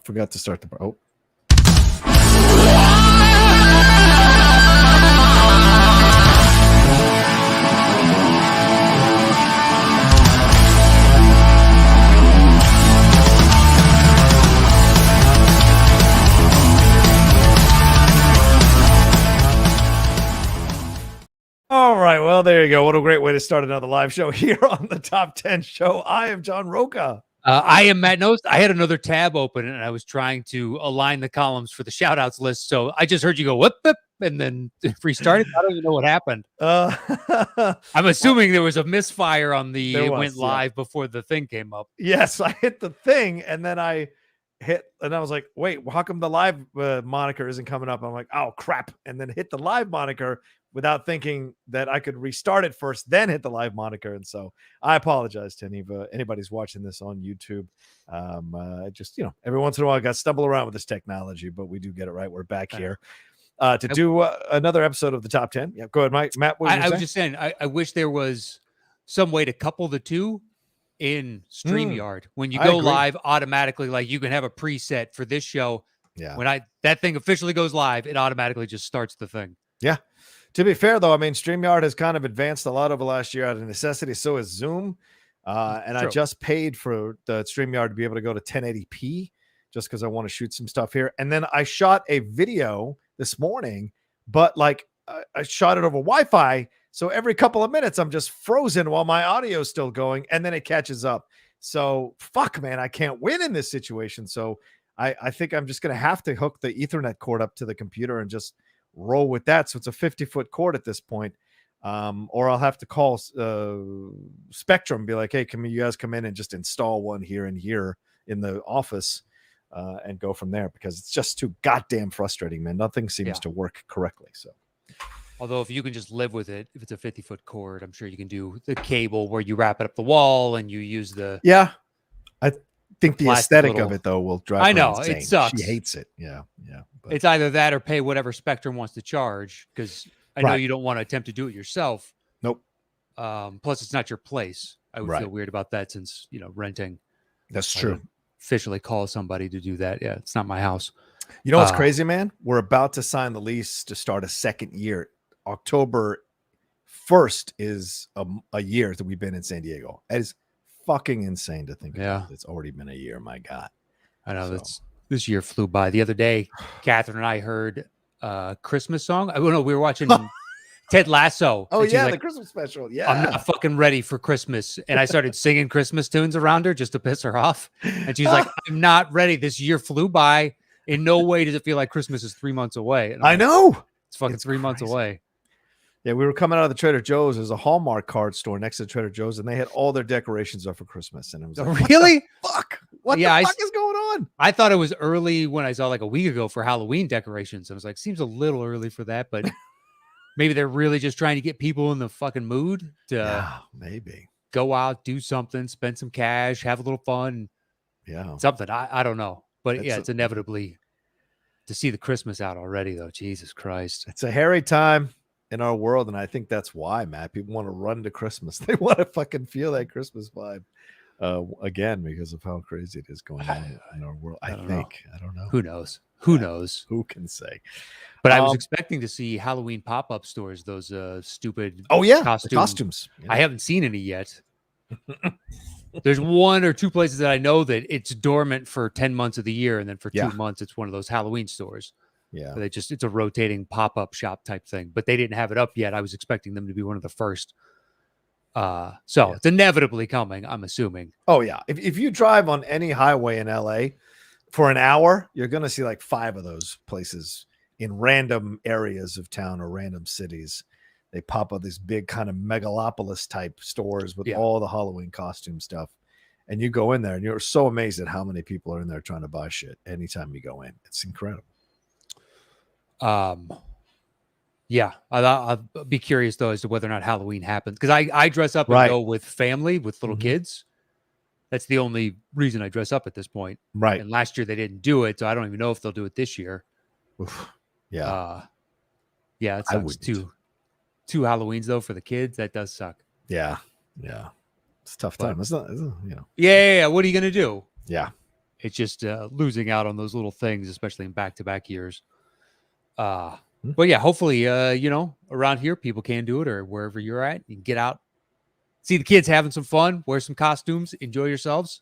Forgot to start the. Oh. All right, well, there you go. What a great way to start another live show here on the Top 10 Show. I am John Rocha. I am Matt Knost. I had another tab open, and I was trying to align the columns for the shout-outs list, so I just heard you go, whoop, whoop, and then restarted. I don't even know what happened. I'm assuming there was a misfire on the it went live before the thing came up. Yes, I hit the thing, and then I hit, and I was like, wait, how come the live moniker isn't coming up? I'm like, oh, crap, and then hit the live moniker without thinking that I could restart it first, then hit the live moniker. And so I apologize to anybody's watching this on YouTube. Just, every once in a while I got to stumble around with this technology, but we do get it right. We're back here to do another episode of the Top 10. Yeah, go ahead, Matt. I was just saying, I wish there was some way to couple the two in StreamYard. When you go live automatically, like you can have a preset for this show. Yeah. When that thing officially goes live, it automatically just starts the thing. Yeah. To be fair, though, I mean, StreamYard has kind of advanced a lot over last year out of necessity. So is Zoom. And True. I just paid for the StreamYard to be able to go to 1080p just because I want to shoot some stuff here. And then I shot a video this morning, but like I shot it over Wi-Fi. So every couple of minutes, I'm just frozen while my audio is still going, and then it catches up. So fuck, man, I can't win in this situation. So I think I'm just going to have to hook the Ethernet cord up to the computer and just roll with that. So it's a 50-foot cord at this point. Or I'll have to call Spectrum, be like, hey, can you guys come in and just install one here and here in the office and go from there, because it's just too goddamn frustrating, man. Nothing seems to work correctly. So, although if you can just live with it, if it's a 50-foot cord, I'm sure you can do the cable where you wrap it up the wall and you use the. Yeah. I think the aesthetic of it, though, will drive her I know insane. It sucks. She hates it. Yeah. But it's either that or pay whatever Spectrum wants to charge, because I know you don't want to attempt to do it yourself. Nope. Plus, it's not your place. I would feel weird about that, since renting. That's true. Officially call somebody to do that. Yeah, it's not my house. You know what's crazy, man? We're about to sign the lease to start a second year. October 1st is a year that we've been in San Diego. That is fucking insane to think about. It's already been a year. My God. I know this year flew by. The other day, Catherine and I heard a Christmas song. I don't know. We were watching Ted Lasso. Oh, yeah, the Christmas special. Yeah. I'm not fucking ready for Christmas. And I started singing Christmas tunes around her just to piss her off. And she's like, I'm not ready. This year flew by. In no way does it feel like Christmas is 3 months away. I know. It's fucking 3 months away. Yeah, we were coming out of the Trader Joe's. There's a Hallmark card store next to Trader Joe's, and they had all their decorations up for Christmas. And it was like, really? Fuck. What the fuck is going on? I thought it was early when I saw like a week ago for Halloween decorations. I was like, seems a little early for that, but maybe they're really just trying to get people in the fucking mood to maybe go out, do something, spend some cash, have a little fun. Yeah. Something. I don't know. But it's inevitably to see the Christmas out already, though. Jesus Christ. It's a hairy time in our world, and I think that's why, Matt, people want to run to Christmas. They want to fucking feel that Christmas vibe again, because of how crazy it is going on in our world. I don't know. Who knows? Who knows? Who can say? But I was expecting to see Halloween pop-up stores, those stupid costumes. I haven't seen any yet. There's one or two places that I know that it's dormant for 10 months of the year, and then for 2 months it's one of those Halloween stores. Yeah. It's a rotating pop-up shop type thing, but they didn't have it up yet. I was expecting them to be one of the first. It's inevitably coming, I'm assuming. Oh yeah. If you drive on any highway in LA for an hour, you're going to see like 5 of those places in random areas of town or random cities. They pop up these big kind of megalopolis type stores with all the Halloween costume stuff. And you go in there and you're so amazed at how many people are in there trying to buy shit anytime you go in. It's incredible. I'll be curious though as to whether or not Halloween happens, because I dress up and go with family with little kids. That's the only reason I dress up at this point. Right. And last year they didn't do it, so I don't even know if they'll do it this year. Oof. Yeah. It sucks. Two Halloweens though for the kids. That does suck. Yeah. It's a tough time. It's not, Yeah. What are you gonna do? Yeah. It's just losing out on those little things, especially in back-to-back years. But yeah, hopefully, around here, people can do it, or wherever you're at, you can get out, see the kids having some fun, wear some costumes, enjoy yourselves.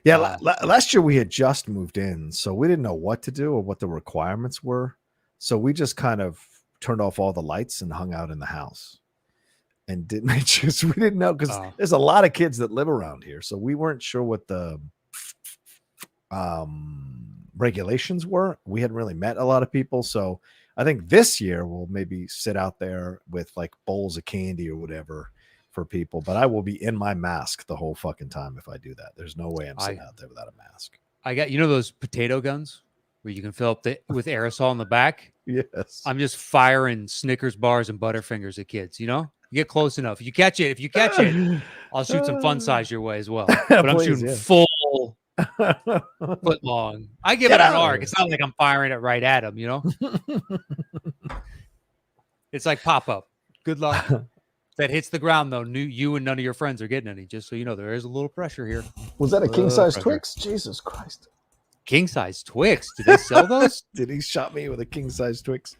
Yeah, last year we had just moved in, so we didn't know what to do or what the requirements were. So we just kind of turned off all the lights and hung out in the house. And we didn't know, because there's a lot of kids that live around here, so we weren't sure what the regulations were. We hadn't really met a lot of people, so I think this year we'll maybe sit out there with like bowls of candy or whatever for people, but I will be in my mask the whole fucking time if I do that. There's no way I'm sitting out there without a mask. I got, those potato guns where you can fill up with aerosol in the back? Yes. I'm just firing Snickers bars and Butterfingers at kids, You get close enough. If you catch it, I'll shoot some fun size your way as well. But I'm shooting full foot long. I give it an arc. It's not like I'm firing it right at them, It's like pop up. Good luck. If that hits the ground, though, you and none of your friends are getting any. Just so you know, there is a little pressure here. Was that a king size Twix? Jesus Christ. King size Twix? Did they sell those? Did he shot me with a king size Twix?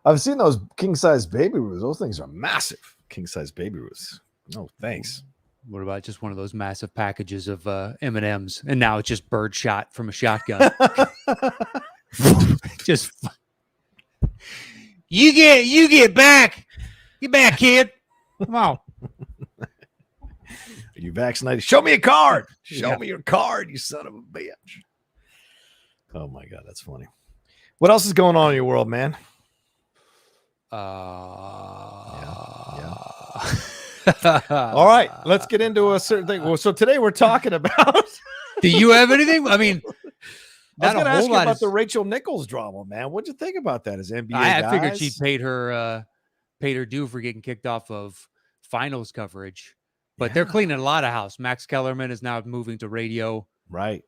I've seen those king size Baby Ruths. Those things are massive. King size Baby Ruths. No, thanks. What about just one of those massive packages of M&Ms, and now it's just bird shot from a shotgun? Just you get back. Get back, kid. Come on. Are you vaccinated? Show me a card. Show me your card, you son of a bitch. Oh my God, that's funny. What else is going on in your world, man? All right, let's get into a certain thing. Well, so today we're talking about. Do you have anything? I mean, I was going to ask you about the Rachel Nichols drama, man. What'd you think about that? As NBA, I figured she paid her due for getting kicked off of finals coverage, but they're cleaning a lot of house. Max Kellerman is now moving to radio. Right.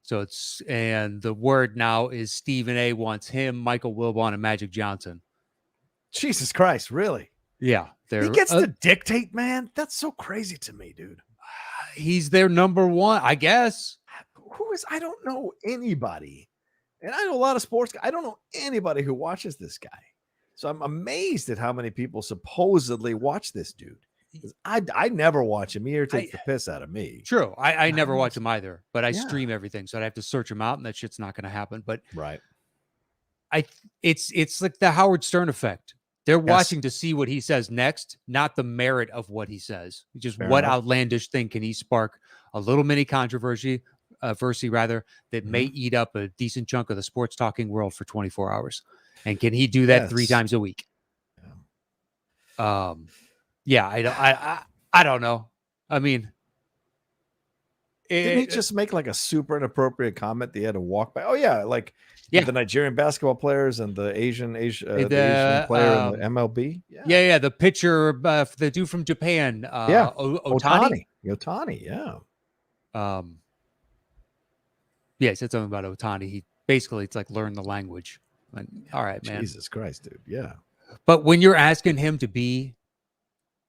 So and the word now is Stephen A. wants him, Michael Wilbon, and Magic Johnson. Jesus Christ, really? Yeah. He gets to dictate, man. That's so crazy to me, dude. He's their number one, I guess. I don't know anybody. And I know a lot of sports. I don't know anybody who watches this guy. So I'm amazed at how many people supposedly watch this dude. I never watch him. He irritates the piss out of me. True. I never watch him either, but I stream everything. So I'd have to search him out, and that shit's not going to happen. But it's like the Howard Stern effect. They're watching to see what he says next, not the merit of what he says. Just what outlandish thing can he spark a little mini controversy, that may eat up a decent chunk of the sports talking world for 24 hours. And can he do that 3 times a week? I don't know. I mean, didn't he just make like a super inappropriate comment that he had to walk by? Oh yeah, the Nigerian basketball players and the Asian Asian player in the MLB. Yeah. The pitcher, the dude from Japan, Otani. He said something about Otani. It's like learn the language. All right, man. Jesus Christ, dude. Yeah. But when you're asking him to be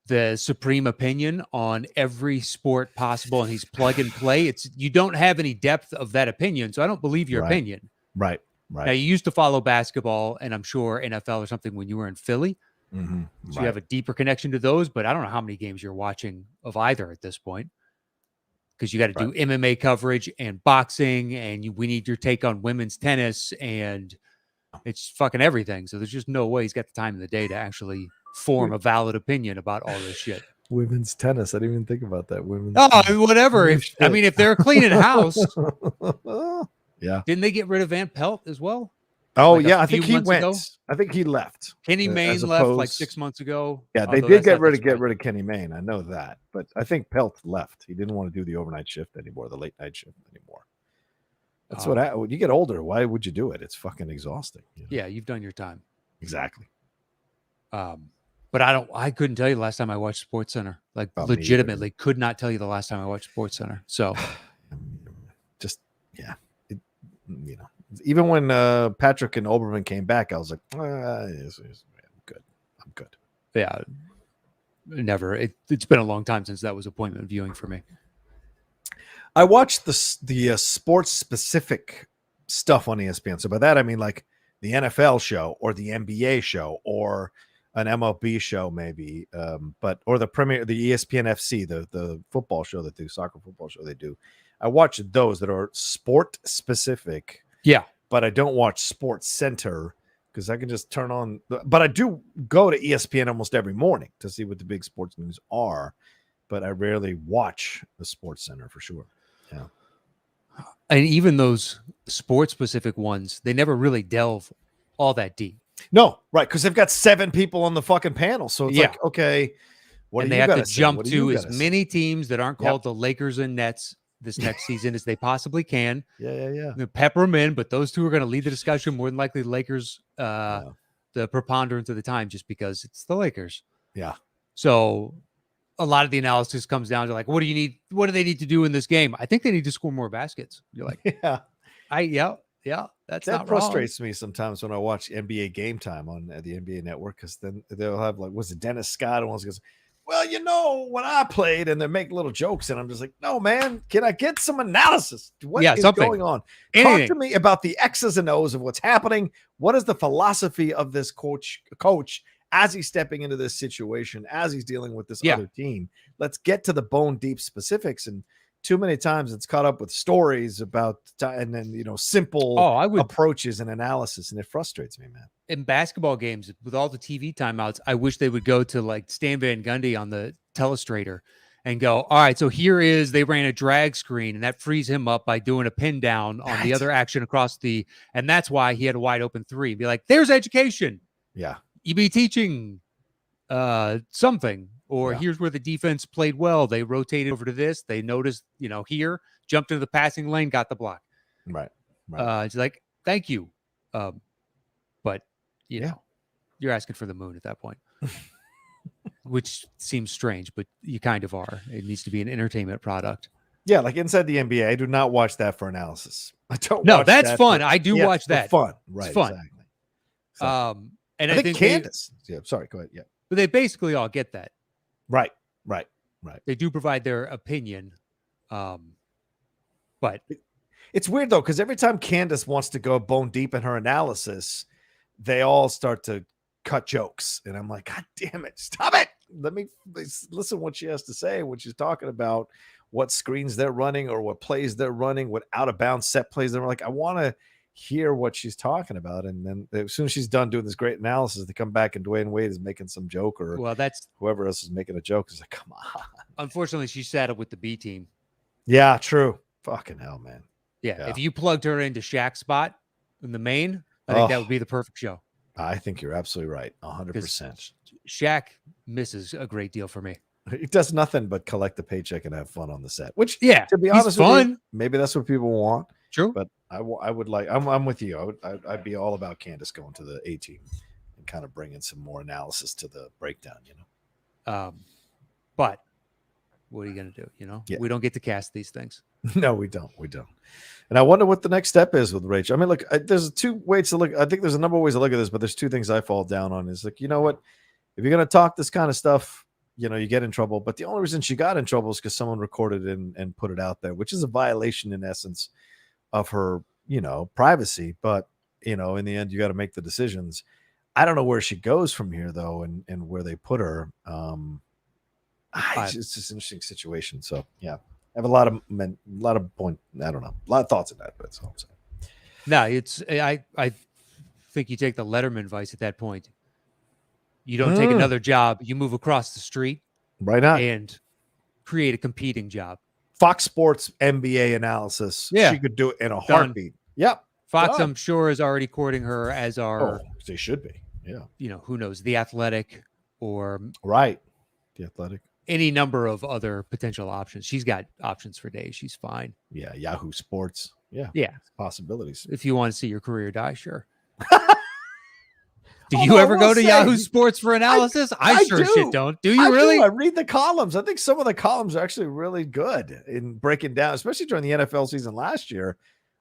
the supreme opinion on every sport possible, and he's plug and play, you don't have any depth of that opinion. So I don't believe your opinion. Right. Now, you used to follow basketball and I'm sure NFL or something when you were in Philly. Mm-hmm. So you have a deeper connection to those, but I don't know how many games you're watching of either at this point. Because you got to do MMA coverage and boxing, and we need your take on women's tennis, and it's fucking everything. So there's just no way he's got the time in the day to actually form a valid opinion about all this shit. Women's tennis. I didn't even think about that. Whatever. If they're cleaning house, didn't they get rid of Van Pelt as well? Oh yeah, I think he went. I think he left. Kenny Mayne left like 6 months ago. Yeah, they did get rid of Kenny Mayne. I know that, but I think Pelt left. He didn't want to do the overnight shift anymore, the late night shift anymore. That's when you get older. Why would you do it? It's fucking exhausting. Yeah, you've done your time. Exactly. But I couldn't tell you the last time I watched SportsCenter. Like legitimately could not tell you the last time I watched SportsCenter. So even when Patrick and Oberman came back, I was like, I'm good. Yeah. Never. It's been a long time since that was appointment viewing for me. I watch the sports specific stuff on ESPN. So by that I mean like the NFL show or the NBA show or an MLB show maybe, or the ESPN FC, the football show that do soccer football show they do. I watch those that are sport specific. Yeah, but I don't watch Sports Center because I can just turn on. But I do go to ESPN almost every morning to see what the big sports news are. But I rarely watch the Sports Center for sure. Yeah. And even those sports specific ones, they never really delve all that deep. No, right. Because they've got 7 people on the fucking panel. So it's like, okay, what do you got to say? And they have to jump to as many teams that aren't called the Lakers and Nets this next season as they possibly can. Yeah. Pepper them in, but those two are going to lead the discussion more than likely. Lakers, the preponderance of the time, just because it's the Lakers. Yeah. So a lot of the analysis comes down to like, what do you need? What do they need to do in this game? I think they need to score more baskets. You're like, yeah. That frustrates me sometimes when I watch NBA Game Time on the NBA Network, because then they'll have like, was it Dennis Scott? And one goes, well, when I played, and they make little jokes, and I'm just like, no, man, can I get some analysis? What is going on? Talk to me about the X's and O's of what's happening. What is the philosophy of this coach as he's stepping into this situation, as he's dealing with this other team? Let's get to the bone deep specifics. And too many times it's caught up with stories about, and then, simple approaches and analysis. And it frustrates me, man. In basketball games, with all the TV timeouts, I wish they would go to like Stan Van Gundy on the telestrator and go, all right, so they ran a drag screen and that frees him up by doing a pin down on the other action across and that's why he had a wide open 3. Be like, there's education. Yeah. You be teaching something, or here's where the defense played well. They rotated over to this. They noticed, here, jumped into the passing lane, got the block. Right. It's like, thank you. But you're asking for the moon at that point, which seems strange, but you kind of are. It needs to be an entertainment product. Yeah, like Inside the NBA, I do not watch that for analysis. I don't. No, that's fun. I do watch that. Fun, right? It's fun. Exactly. So, and I think Candace. Sorry, go ahead. Yeah, but they basically all get that. Right. They do provide their opinion, but it's weird though, because every time Candace wants to go bone deep in her analysis, they all start to cut jokes, and I'm like, God damn it, stop it! Let me listen what she has to say when she's talking about what screens they're running or what plays they're running, what out of bounds set plays they're like. I want to hear what she's talking about, and then as soon as she's done doing this great analysis, they come back and Dwayne Wade is making some joke, or that's whoever else is making a joke. It's like, come on. Unfortunately, she saddled with the B team. Yeah, true. Fucking hell, man. Yeah. If you plugged her into Shaq's spot in the main, I think that would be the perfect show. I think you're absolutely right. 100%. Shaq misses a great deal for me. He does nothing but collect the paycheck and have fun on the set, which, to be honest, with you, maybe that's what people want. True. But I would like, I'm with you. I'd be all about Candace going to the A team and kind of bringing some more analysis to the breakdown, But what are you going to do? We don't get to cast these things. No, we don't. And I wonder what the next step is with Rachel. I mean, look, there's 2 ways to look. I think there's a number of ways to look at this, but there's 2 things I fall down on. Is like, you know what? If you're going to talk this kind of stuff, you get in trouble. But the only reason she got in trouble is because someone recorded it and put it out there, which is a violation in essence of her, privacy. But, in the end, you got to make the decisions. I don't know where she goes from here, though, and where they put her. It's just an interesting situation. So, yeah. I have a lot of thoughts on that, but that's all I'm saying. No, I think you take the Letterman advice at that point. You don't take another job. You move across the street, right on, and create a competing job. Fox Sports NBA analysis. Yeah, she could do it in a heartbeat. Yep. Fox, I'm sure, is already courting her as our. Oh, they should be. Yeah. Who knows? The Athletic or The Athletic. Any number of other potential options. She's got options for days. She's fine. Yeah. Yahoo Sports. Yeah. Possibilities. If you want to see your career die, sure. Do you ever go to Yahoo Sports for analysis? I sure shit don't. Do you really? I read the columns. I think some of the columns are actually really good in breaking down, especially during the NFL season last year.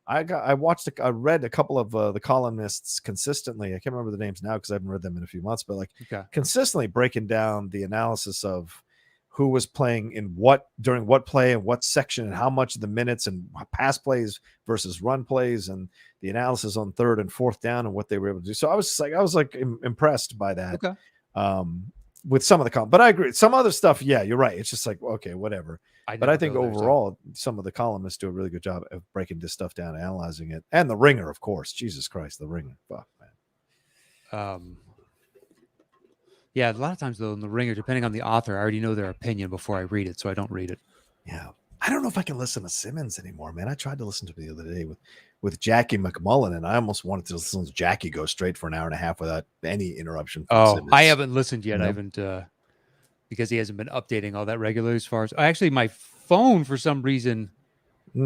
I read a couple of the columnists consistently. I can't remember the names now because I haven't read them in a few months, but consistently breaking down the analysis of who was playing in what during what play and what section and how much of the minutes and pass plays versus run plays and the analysis on third and fourth down and what they were able to do. So I was impressed by that. Okay. With some of the but I agree. Some other stuff, yeah, you're right. It's just like, okay, whatever. But I think overall, some of the columnists do a really good job of breaking this stuff down, analyzing it. And the Ringer, of course. Jesus Christ, the Ringer. Fuck, man. Yeah, a lot of times though in the Ringer, depending on the author, I already know their opinion before I read it, so I don't read it. Yeah, I don't know if I can listen to Simmons anymore, man. I tried to listen to it the other day with Jackie McMullen, and I almost wanted to listen to Jackie go straight for an hour and a half without any interruption. Simmons. I haven't listened yet. I haven't because he hasn't been updating all that regularly. As far as actually, my phone for some reason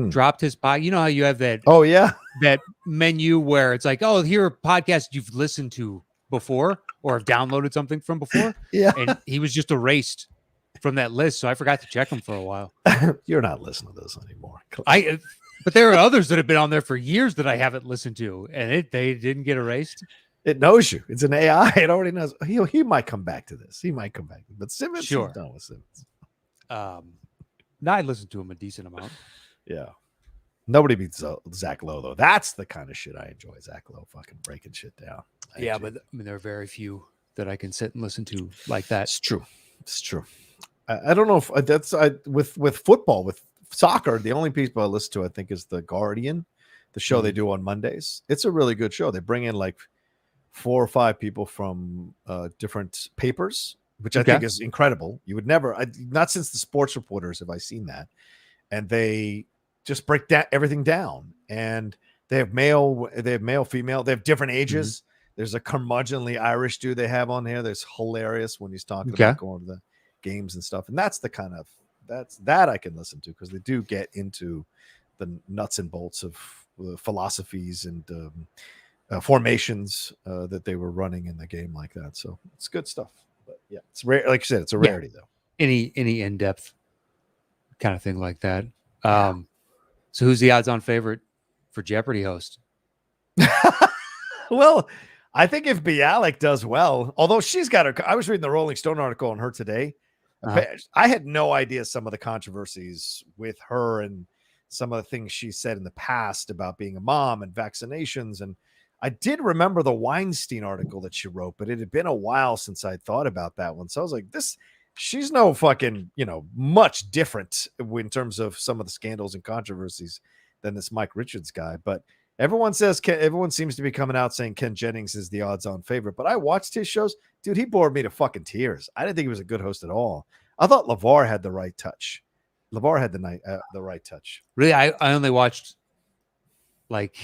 dropped his pod. You know how you have that? Oh yeah, that menu where it's like, oh, here are podcasts you've listened to before or have downloaded something from before. Yeah. And he was just erased from that list. So I forgot to check him for a while. You're not listening to those anymore. But there are others that have been on there for years that I haven't listened to and they didn't get erased. It knows you. It's an AI. It already knows. He might come back to this. He might come back. But Simmons, sure. Done with Simmons. Now I listened to him a decent amount. Yeah. Nobody beats Zach Lowe, though. That's the kind of shit I enjoy. Zach Lowe fucking breaking shit down. But I mean, there are very few that I can sit and listen to like that. It's true. It's true. I don't know if that's with football, with soccer. The only people I listen to, I think, is The Guardian, the show they do on Mondays. It's a really good show. They bring in like 4 or 5 people from different papers, which I think is incredible. You would never, not since the sports reporters have I seen that. And they just break everything down, and they have male, female, they have different ages. There's a curmudgeonly Irish dude they have on here. That's hilarious when he's talking about going to the games and stuff. And that's the kind of that I can listen to, because they do get into the nuts and bolts of philosophies and formations that they were running in the game like that. So it's good stuff. But yeah, it's rare. Like you said, it's a rarity though. Any in-depth kind of thing like that. So who's the odds-on favorite for Jeopardy host? Well, I think if Bialik does well, although she's got her, I was reading the Rolling Stone article on her today. I had no idea some of the controversies with her and some of the things she said in the past about being a mom and vaccinations. And I did remember the Weinstein article that she wrote, but it had been a while since I thought about that one. So I was like, she's no fucking, much different in terms of some of the scandals and controversies than this Mike Richards guy. But everyone seems to be coming out saying Ken Jennings is the odds-on favorite. But I watched his shows. Dude, he bored me to fucking tears. I didn't think he was a good host at all. I thought LeVar had the right touch. LeVar had the right touch. Really, I only watched, like,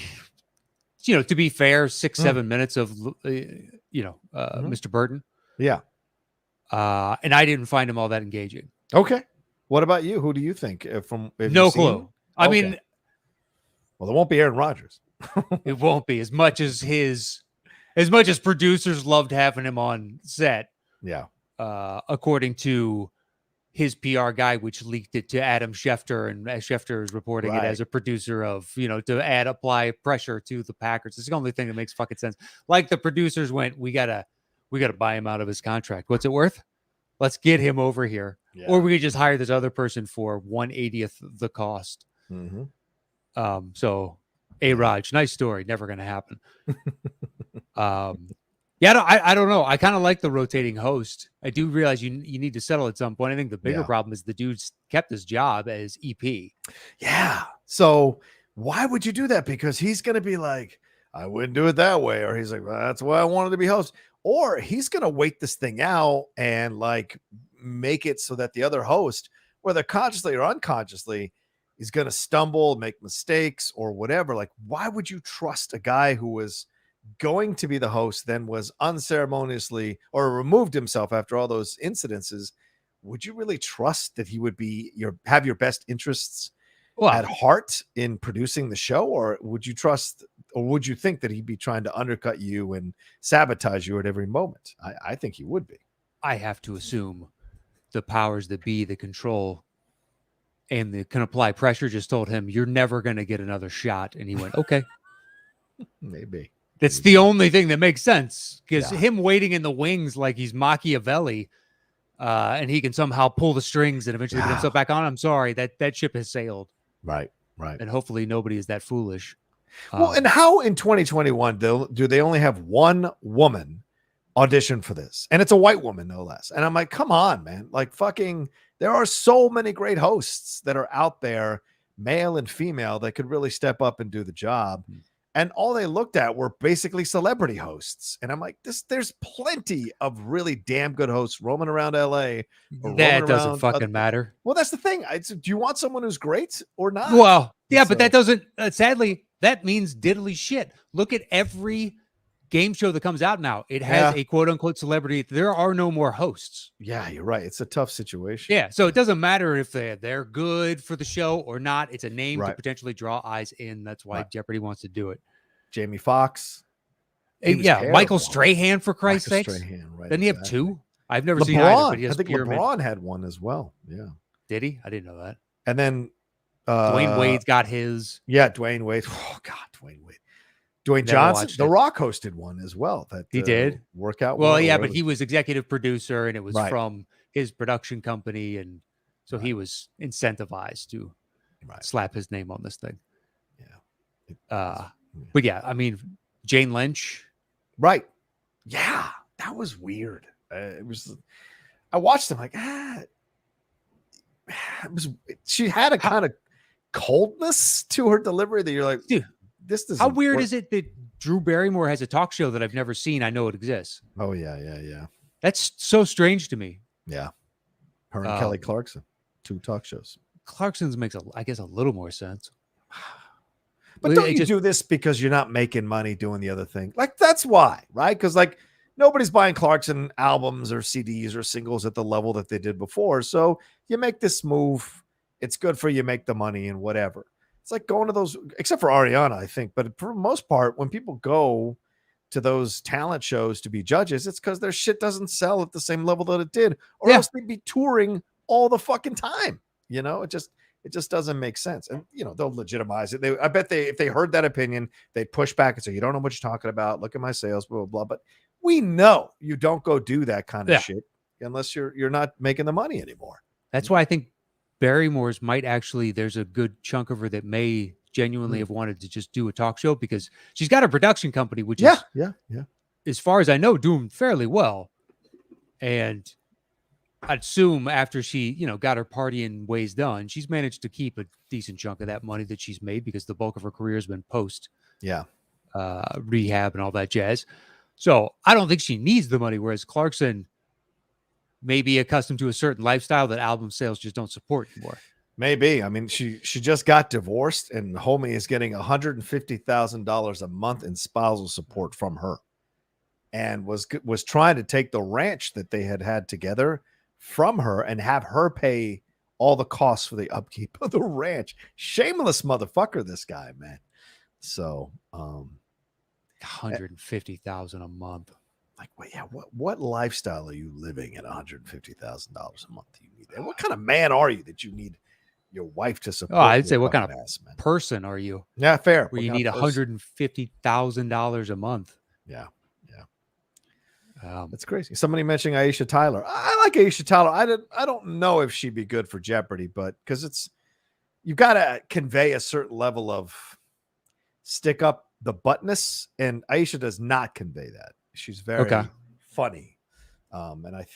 to be fair, 6-7 minutes of, Mr. Burton. Yeah. And I didn't find him all that engaging. Okay. What about you? Who do you think? No clue. I mean, well, it won't be Aaron Rodgers. It won't be as much as producers loved having him on set. Yeah. According to his PR guy, which leaked it to Adam Schefter, and Schefter is reporting it as a producer of, to apply pressure to the Packers. It's the only thing that makes fucking sense. Like the producers went, we gotta buy him out of his contract. What's it worth? Let's get him over here. Yeah. Or we could just hire this other person for 1/80th the cost. So A-Raj, nice story. Never going to happen. I don't know. I kind of like the rotating host. I do realize you need to settle at some point. I think the bigger problem is the dude's kept his job as EP. Yeah. So why would you do that? Because he's going to be like, I wouldn't do it that way. Or he's like, well, that's why I wanted to be host. Or he's going to wait this thing out and like make it so that the other host, whether consciously or unconsciously, is going to stumble, make mistakes or whatever. Like, why would you trust a guy who was going to be the host, then was unceremoniously or removed himself after all those incidences? Would you really trust that he would be have your best interests at heart in producing the show? Or would you trust, or would you think that he'd be trying to undercut you and sabotage you at every moment? I think he would be. I have to assume the powers that be, the control and the can apply pressure, just told him, you're never going to get another shot. And he went, okay. Maybe. That's the only thing that makes sense, because him waiting in the wings like he's Machiavelli and he can somehow pull the strings and eventually get himself back on, I'm sorry, that ship has sailed. Right. And hopefully nobody is that foolish. Well, and how in 2021 do they only have one woman audition for this? And it's a white woman, no less. And I'm like, come on, man. Like, fucking, there are so many great hosts that are out there, male and female, that could really step up and do the job. And all they looked at were basically celebrity hosts. And I'm like, there's plenty of really damn good hosts roaming around LA. That doesn't fucking matter. Well, that's the thing. Do you want someone who's great or not? Well, yeah, but that doesn't, sadly, that means diddly shit. Look at every game show that comes out now. It has a quote unquote celebrity. There are no more hosts. Yeah, you're right. It's a tough situation. Yeah. So it doesn't matter if they're good for the show or not. It's a name to potentially draw eyes in. That's why Jeopardy wants to do it. Jamie Foxx. Yeah. Michael Strahan, for Christ's sake. Right, Doesn't he have two? I've never seen either, but he has I think Pyramid. LeBron had one as well. Yeah. Did he? I didn't know that. And then Dwayne Wade's got his. Yeah, Dwayne Wade. Oh God, Dwayne Wade. Dwayne Johnson. The Rock hosted one as well. That he did work out. Well, yeah, but he was executive producer, and it was from his production company, and so he was incentivized to slap his name on this thing. Yeah. But yeah, I mean, Jane Lynch. Right. Yeah, that was weird. It was. I watched him like she had a kind of coldness to her delivery that you're like, dude, this is how weird is it that Drew Barrymore has a talk show that I've never seen? I know it exists. Oh yeah. That's so strange to me. Yeah. Her and Kelly Clarkson, 2 talk shows. Clarkson's makes I guess a little more sense. But don't you do this because you're not making money doing the other thing? Like, that's why, right? Because like nobody's buying Clarkson albums or CDs or singles at the level that they did before. So you make this move. It's good for you, make the money and whatever. It's like going to those, except for Ariana, I think. But for the most part, when people go to those talent shows to be judges, it's because their shit doesn't sell at the same level that it did, or else they'd be touring all the fucking time. You know, it just doesn't make sense. And you know, they'll legitimize it. I bet if they heard that opinion, they'd push back and say, "You don't know what you're talking about. Look at my sales, blah blah blah." But we know you don't go do that kind of shit unless you're not making the money anymore. That's why I think Barrymore's might actually, there's a good chunk of her that may genuinely have wanted to just do a talk show because she's got a production company, which is, as far as I know, doing fairly well. And I'd assume after she, got her partying ways done, she's managed to keep a decent chunk of that money that she's made because the bulk of her career has been post rehab and all that jazz. So I don't think she needs the money. Whereas Clarkson may be accustomed to a certain lifestyle that album sales just don't support anymore. Maybe. I mean, she just got divorced, and homie is getting $150,000 a month in spousal support from her, and was trying to take the ranch that they had together from her and have her pay all the costs for the upkeep of the ranch. Shameless motherfucker, this guy, man. So, $150,000 a month. Like, what lifestyle are you living at $150,000 a month? Do you need that? What kind of man are you that you need your wife to support? Oh, I'd say, what kind of person are you? Yeah, fair. Where you need $150,000 a month. Yeah. That's crazy. Somebody mentioning Aisha Tyler. I like Aisha Tyler. I don't know if she'd be good for Jeopardy, but because you got to convey a certain level of stick up the buttness, and Aisha does not convey that. She's very funny. And I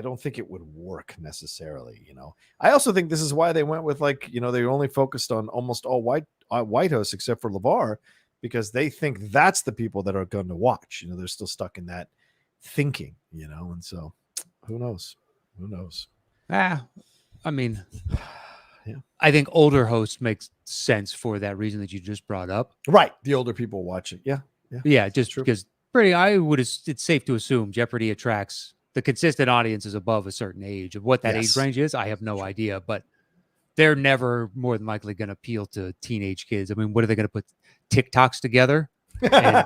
don't think it would work necessarily, I also think this is why they went with they only focused on almost all white hosts except for LeVar, because they think that's the people that are going to watch. They're still stuck in that thinking, and so who knows? I mean, I think older hosts makes sense for that reason that you just brought up. Right. The older people watch it. Yeah. Just true. Because it's safe to assume Jeopardy attracts the consistent audiences above a certain age. Of what that age range is, I have no idea, but they're never more than likely going to appeal to teenage kids. I mean, what are they going to put TikToks together? And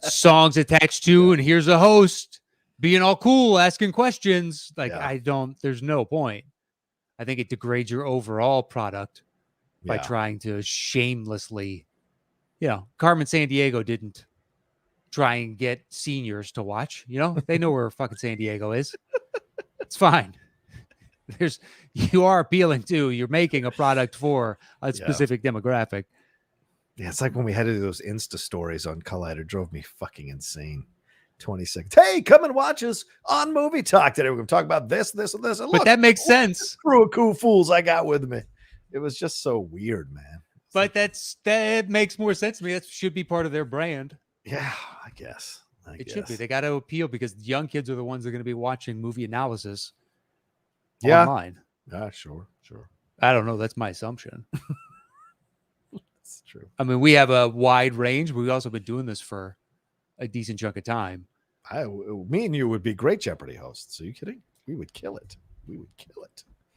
songs attached to, and here's a host being all cool, asking questions. There's no point. I think it degrades your overall product by trying to shamelessly, Carmen Sandiego didn't try and get seniors to watch. They know where fucking San Diego is. It's fine. You are appealing to, you're making a product for a specific demographic. Yeah, it's like when we had to do those Insta stories on Collider. Drove me fucking insane. 20 seconds. Hey, come and watch us on Movie Talk today. We're going to talk about this, this, and this. And but look, that makes sense. Crew of cool fools I got with me. It was just so weird, man. But that makes more sense to me. That should be part of their brand. Yeah, I guess. It should be. They got to appeal because young kids are the ones that are going to be watching movie analysis online. Yeah, sure. I don't know. That's my assumption. That's true. I mean, we have a wide range, but we've also been doing this for a decent chunk of time. Me and you would be great Jeopardy hosts. Are you kidding? We would kill it.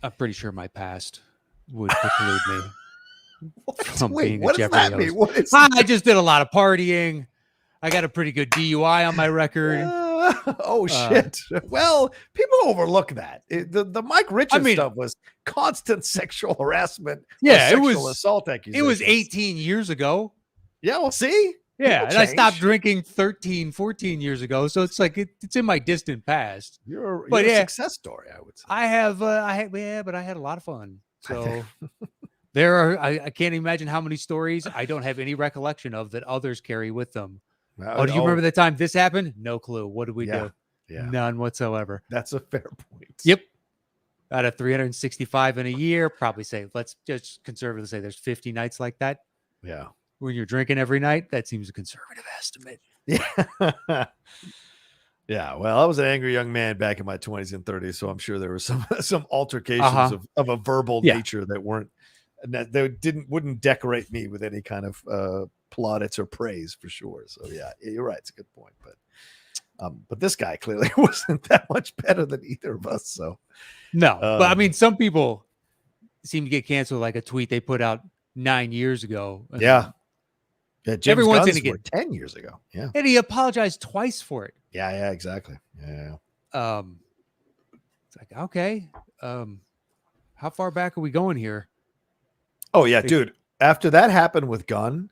I'm pretty sure my past would preclude me from being a what Jeopardy host. I just did a lot of partying. I got a pretty good DUI on my record. Shit. Well, people overlook that. The Mike Richards stuff was constant sexual harassment. Yeah, it was assault accusations. It was 18 years ago. Yeah, well, see? Yeah, and I stopped drinking 13, 14 years ago. So it's like it's in my distant past. You're a success story, I would say. I have, but I had a lot of fun. So I can't imagine how many stories I don't have any recollection of that others carry with them. Do you remember the time this happened? No clue. What did we do? Yeah. None whatsoever. That's a fair point. Yep. Out of 365 in a year, probably say, let's just conservatively say there's 50 nights like that. Yeah. When you're drinking every night, that seems a conservative estimate. Yeah. Yeah. Well, I was an angry young man back in my 20s and 30s, so I'm sure there were some altercations of a verbal nature that wouldn't decorate me with any kind of plaudits or praise for sure. So yeah, you're right. It's a good point. But this guy clearly wasn't that much better than either of us. So no, but I mean, some people seem to get canceled, like a tweet they put out 9 years ago. Yeah. James everyone's Gunn's gonna get 10 years ago. Yeah. And he apologized twice for it. Yeah, exactly. Yeah. It's like, okay. How far back are we going here? Oh yeah, dude. After that happened with Gunn,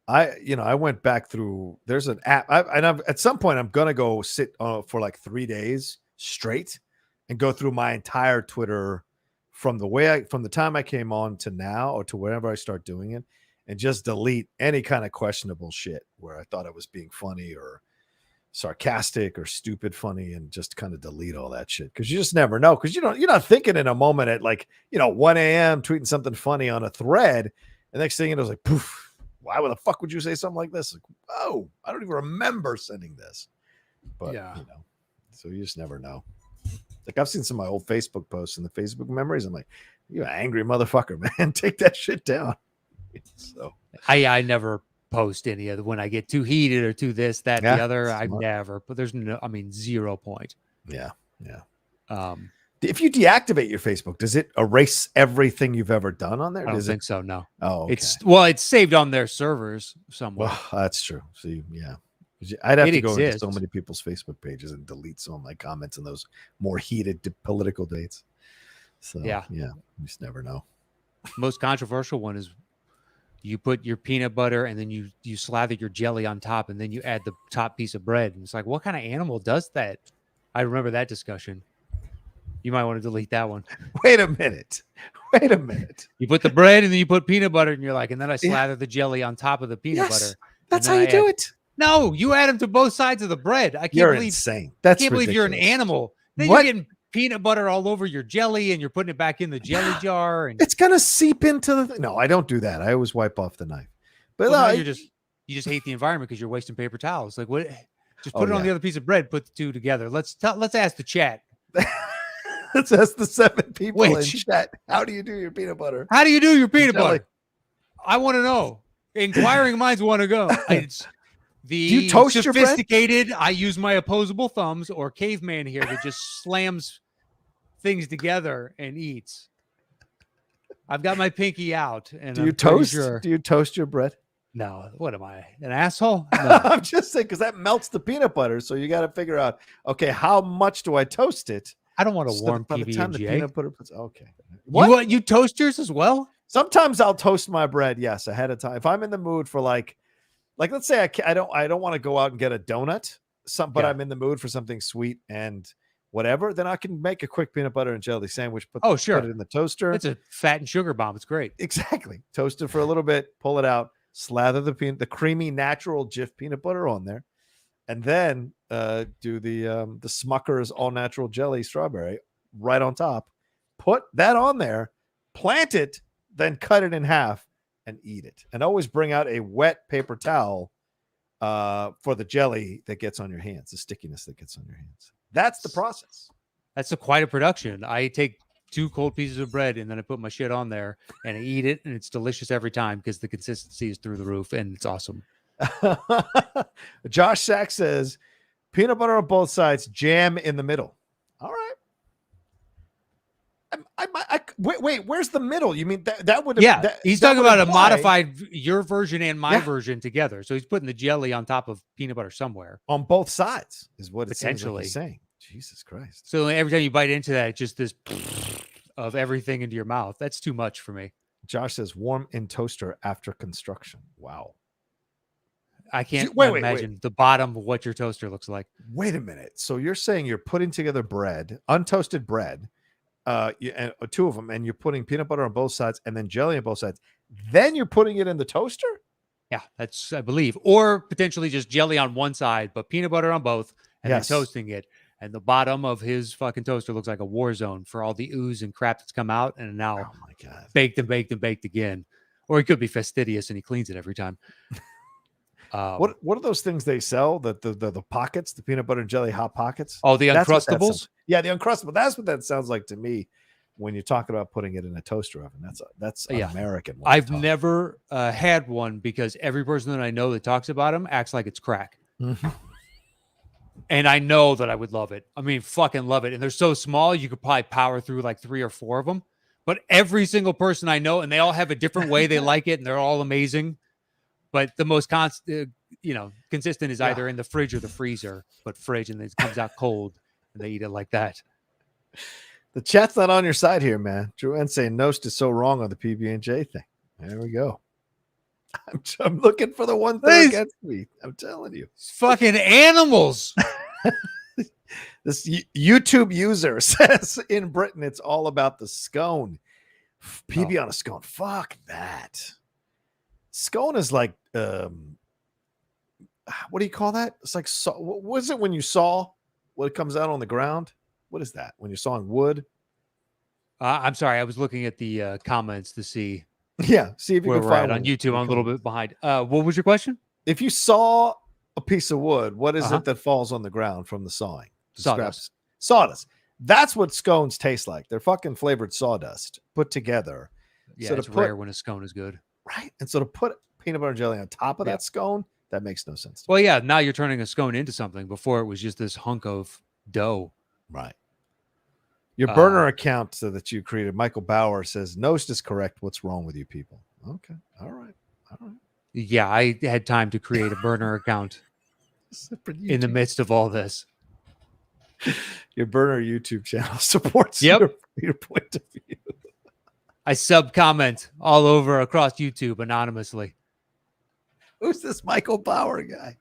I went back through. There's an app, at some point I'm gonna go sit for like 3 days straight and go through my entire Twitter from the time I came on to now, or to whenever I start doing it, and just delete any kind of questionable shit where I thought I was being funny or sarcastic or stupid funny, and just kind of delete all that shit, because you just never know, because you're not thinking in a moment at 1 a.m. tweeting something funny on a thread, and next thing you know, it's like, poof, why the fuck would you say something like this? Like, oh, I don't even remember sending this. But so you just never know. Like, I've seen some of my old Facebook posts and the Facebook memories. I'm like, you're an angry motherfucker, man. Take that shit down. So I never post any of the, when I get too heated or too this, that, the other. I never, but there's 0 point. Yeah. If you deactivate your Facebook, does it erase everything you've ever done on there? I don't think so. No. Oh, okay. It's saved on their servers somewhere. Well, that's true. So I'd have to go into so many people's Facebook pages and delete some of my comments in those more heated political debates. So you just never know. Most controversial one is you put your peanut butter and then you slather your jelly on top, and then you add the top piece of bread. And it's like, what kind of animal does that? I remember that discussion. You might want to delete that one. Wait a minute. You put the bread and then you put peanut butter, and you're like, and then I slather the jelly on top of the peanut butter. That's how you do it. No, you add them to both sides of the bread. I can't believe insane. That's can't believe you're an animal. Then you're getting peanut butter all over your jelly, and you're putting it back in the jelly jar, and it's gonna seep into the thing. No, I don't do that. I always wipe off the knife. But you just hate the environment because you're wasting paper towels. Like, what? Just put it on the other piece of bread. Put the two together. Let's ask the chat. Let's ask the 7 people in chat. How do you do your peanut butter? How do you do your peanut butter? I want to know. Inquiring minds want to go. Do you toast sophisticated, your bread? I use my opposable thumbs, or caveman here that just slams things together and eats. I've got my pinky out. And do you toast? Do you toast your bread? No. What am I, an asshole? No. I'm just saying, because that melts the peanut butter. So you got to figure out, okay, how much do I toast it? I don't want to warm by the time the peanut butter puts. Okay. What? You toast yours as well? Sometimes I'll toast my bread. Yes, ahead of time. If I'm in the mood for like let's say I don't want to go out and get a donut. But I'm in the mood for something sweet and whatever, then I can make a quick peanut butter and jelly sandwich. Sure. Put it in the toaster. It's a fat and sugar bomb. It's great. Exactly. Toast it for a little bit, pull it out, slather the creamy natural Jif peanut butter on there, and then do the Smucker's all natural jelly strawberry right on top. Put that on there, plant it, then cut it in half and eat it. And always bring out a wet paper towel for the jelly that gets on your hands, the stickiness that gets on your hands. That's the process. That's quite a production. I take 2 cold pieces of bread and then I put my shit on there and I eat it, and it's delicious every time because the consistency is through the roof and it's awesome. Josh Sack says peanut butter on both sides, jam in the middle. All right. Wait, where's the middle? You mean that would? Yeah, he's talking about a modified your version and my version together. So he's putting the jelly on top of peanut butter somewhere on both sides, is what it potentially seems like he's saying. Jesus Christ! So every time you bite into that, it's just this of everything into your mouth. That's too much for me. Josh says warm in toaster after construction. Wow. I can't imagine the bottom of what your toaster looks like. Wait a minute. So you're saying you're putting together bread, untoasted bread, and 2 of them, and you're putting peanut butter on both sides and then jelly on both sides. Then you're putting it in the toaster? Yeah, that's, I believe. Or potentially just jelly on one side, but peanut butter on both, and then toasting it. And the bottom of his fucking toaster looks like a war zone for all the ooze and crap that's come out and now oh my God, baked and baked and baked again. Or he could be fastidious and he cleans it every time. What are those things they sell? The pockets, the peanut butter and jelly hot pockets? Oh, the Uncrustables? Yeah, the Uncrustable. That's what that sounds like to me when you're talking about putting it in a toaster oven. That's an American one. I've never had one because every person that I know that talks about them acts like it's crack. Mm-hmm. And I know that I would love it. I mean, fucking love it. And they're so small, you could probably power through like 3 or 4 of them. But every single person I know, and they all have a different way they like it, and they're all amazing. But the most consistent is either in the fridge or the freezer, but fridge, and it comes out cold, and they eat it like that. The chat's not on your side here, man. Joanne saying Knost is so wrong on the PB&J thing. There we go. I'm looking for the one thing against me. I'm telling you. It's fucking animals. This YouTube user says in Britain, it's all about the scone. PB on a scone. Fuck that. Scone is like, what do you call that? It's like, what was it when you saw what comes out on the ground? What is that? When you're sawing wood? I'm sorry. I was looking at the comments to see. Yeah. See if you can find on YouTube. I'm a little bit behind. What was your question? If you saw a piece of wood, what is it that falls on the ground from the sawing? Sawdust. Sawdust. That's what scones taste like. They're fucking flavored sawdust put together. Yeah, so it's rare when a scone is good. Right. And so to put peanut butter and jelly on top of that scone, that makes no sense. Well, yeah, now you're turning a scone into something. Before it was just this hunk of dough. Right. Your burner account that you created, Michael Bauer, says, Knost is correct. What's wrong with you people? Okay. All right. Yeah, I had time to create a burner account in the midst of all this. Your burner YouTube channel supports your point of view. I sub-comment all over across YouTube anonymously. Who's this Michael Bauer guy?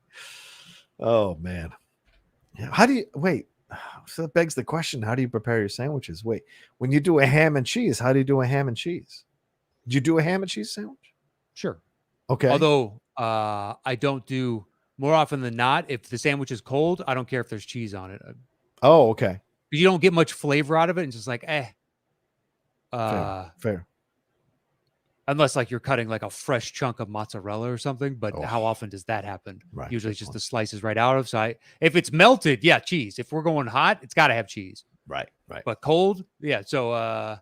Oh, man. How do you, wait, so that begs the question, how do you prepare your sandwiches? Wait, when you do a ham and cheese, how do you do a ham and cheese? Did you do a ham and cheese sandwich? Sure. Okay. Although I don't do, more often than not, if the sandwich is cold, I don't care if there's cheese on it. Oh, okay. You don't get much flavor out of it. It's just like, Fair. Unless like you're cutting like a fresh chunk of mozzarella or something, but how often does that happen? Right. Usually it's just the slices right out of. So if it's melted, cheese. If we're going hot, it's got to have cheese. Right. But cold, so I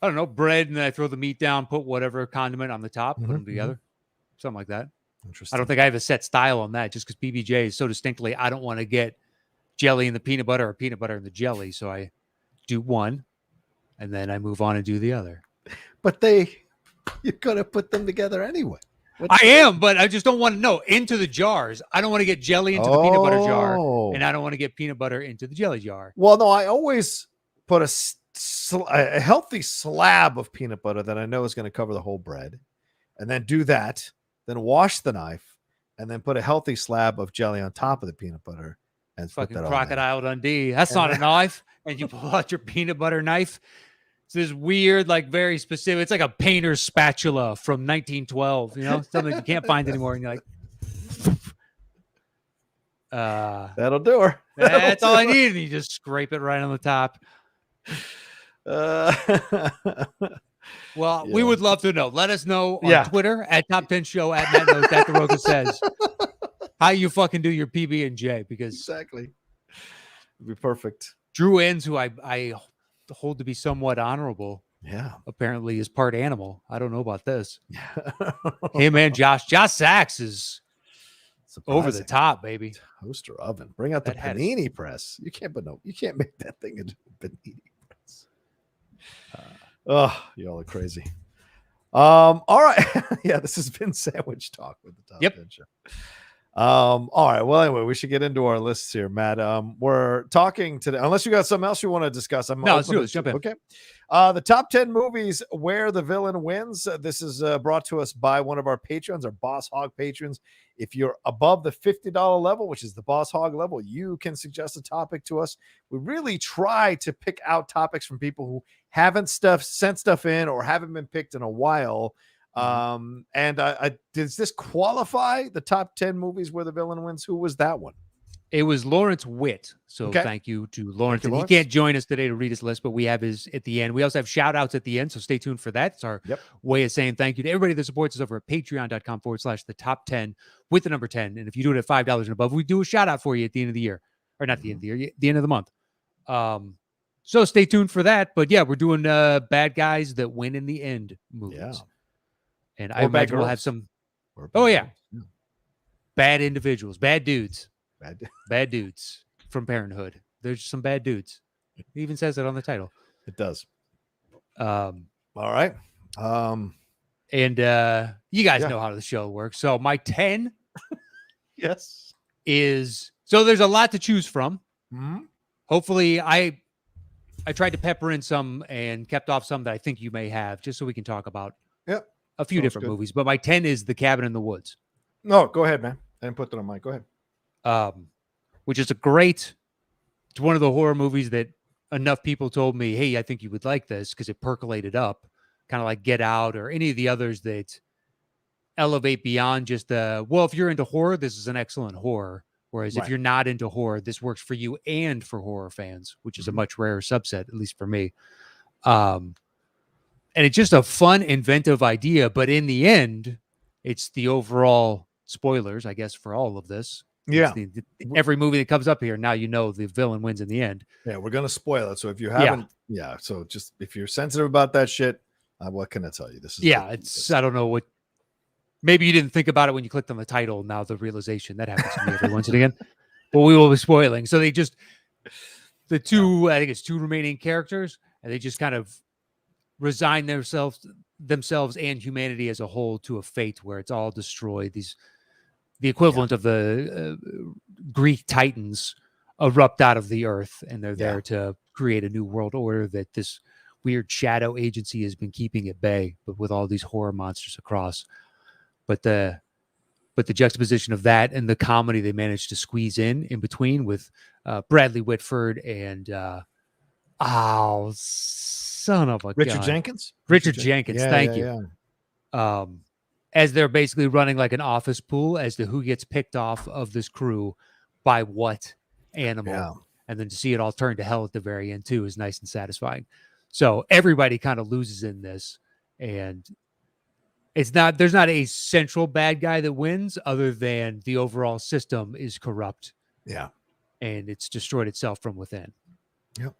don't know, bread, and then I throw the meat down, put whatever condiment on the top, put them together, something like that. Interesting. I don't think I have a set style on that, just because PBJ is so distinctly. I don't want to get jelly in the peanut butter or peanut butter in the jelly, so I do one, and then I move on and do the other. But you're gonna put them together anyway. I am, but I just don't want to know into the jars. I don't want to get jelly into the peanut butter jar, and I don't want to get peanut butter into the jelly jar. Well, no, I always put a healthy slab of peanut butter that I know is going to cover the whole bread, and then do that. Then wash the knife, and then put a healthy slab of jelly on top of the peanut butter, And fucking Crocodile Dundee. That's not a knife. And you pull out your peanut butter knife. It's this weird, like very specific. It's like a painter's spatula from 1912. You know, something you can't find anymore. And you're like, that'll do her. That's all I need. And you just scrape it right on the top. Well, we would love to know. Let us know on Twitter at Top 10 Show, at Matt Knows, at The Rocha Says, how you fucking do your PB and J, because exactly, it'd be perfect. Drew Inns, who I hold to be somewhat honorable, apparently is part animal. I don't know about this. Hey man, Josh Sachs is over the top, baby. Toaster oven. Bring out the panini press. You can't make that thing into a panini press. Oh, y'all are crazy. All right. Yeah, this has been Sandwich Talk with the Top 10 Show. All right. Well, anyway, we should get into our lists here, Matt. We're talking today, unless you got something else you want to discuss. Let's do it. Let's jump in. Okay. The top 10 movies where the villain wins. This is brought to us by one of our patrons, our Boss Hog patrons. If you're above the $50 level, which is the Boss Hog level, you can suggest a topic to us. We really try to pick out topics from people who haven't sent stuff in or haven't been picked in a while. Does this qualify the top 10 movies where the villain wins? Who was that one? It was Laurence Witt. So thank you to Laurence. He can't join us today to read his list, but we have his at the end. We also have shout outs at the end. So stay tuned for that. It's our way of saying thank you to everybody that supports us over at patreon.com/the top 10 with the number 10. And if you do it at $5 and above, we do a shout out for you at the end of the year, or not the end of the year, the end of the month. So stay tuned for that. But yeah, we're doing bad guys that win in the end movies. Yeah. And I imagine we'll have some. Bad individuals, bad dudes. Bad dudes from Parenthood. There's some bad dudes. It even says it on the title. It does. All right. And you guys know how the show works. So my 10 is, so there's a lot to choose from. Mm-hmm. Hopefully I tried to pepper in some and kept off some that I think you may have, just so we can talk about a few different movies. But my 10 is The Cabin in the Woods. No, go ahead, man. I didn't put that on mic. Go ahead. Which is it's one of the horror movies that enough people told me, hey, I think you would like this, because it percolated up, kind of like Get Out or any of the others that elevate beyond just if you're into horror, this is an excellent horror. Whereas if you're not into horror, this works for you and for horror fans, which is a much rarer subset, at least for me. And it's just a fun, inventive idea. But in the end, it's the overall spoilers, I guess, for all of this. Yeah. Every movie that comes up here, now you know the villain wins in the end. Yeah, we're going to spoil it. So if you haven't, so just if you're sensitive about that shit, what can I tell you? This is I don't know what, maybe you didn't think about it when you clicked on the title. Now the realization that happens to me every once and again. But we will be spoiling. So they just, I think it's two remaining characters, and they just kind of resign themselves and humanity as a whole to a fate where it's all destroyed. The equivalent of the Greek Titans erupt out of the earth, and they're there to create a new world order that this weird shadow agency has been keeping at bay, but with all these horror monsters across. But the juxtaposition of that and the comedy they managed to squeeze in between with Bradley Whitford and son of a Richard God. Jenkins. Richard Jenkins, thank you. As they're basically running like an office pool as to who gets picked off of this crew by what animal. Yeah. And then to see it all turn to hell at the very end too is nice and satisfying. So everybody kind of loses in this, and there's not a central bad guy that wins other than the overall system is corrupt. Yeah. And it's destroyed itself from within. Yep.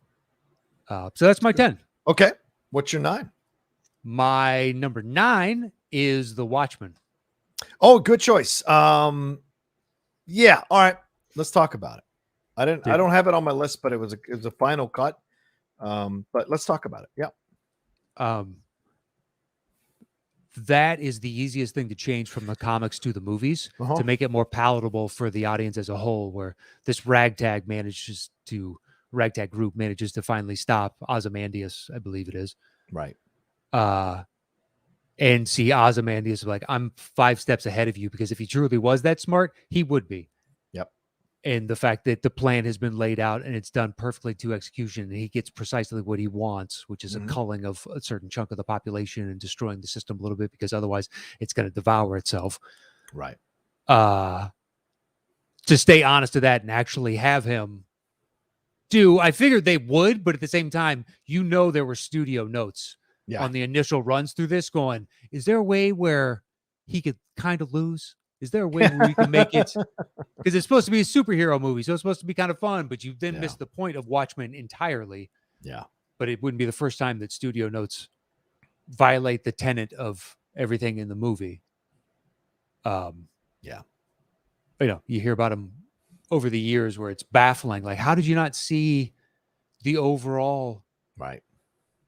So that's my 10. Okay. What's your 9? My number 9 is The Watchmen. Oh, good choice. Yeah. All right. Let's talk about it. I don't have it on my list, but it was a final cut. But let's talk about it. Yeah. That is the easiest thing to change from the comics to the movies to make it more palatable for the audience as a whole, where this ragtag group manages to finally stop Ozymandias, I believe it is. Right. And see Ozymandias like, I'm 5 steps ahead of you, because if he truly was that smart, he would be. Yep. and the fact that the plan has been laid out and it's done perfectly to execution, and he gets precisely what he wants, which is a culling of a certain chunk of the population and destroying the system a little bit, because otherwise it's going to devour itself. Right. To stay honest to that and actually have him do, I figured they would, but at the same time, there were studio notes on the initial runs through this going, is there a way where he could kind of lose? Is there a way where we can make it? Because it's supposed to be a superhero movie, so it's supposed to be kind of fun, but you then miss the point of Watchmen entirely. Yeah. But it wouldn't be the first time that studio notes violate the tenet of everything in the movie. Yeah. You hear about them over the years where it's baffling. Like, how did you not see the overall? Right.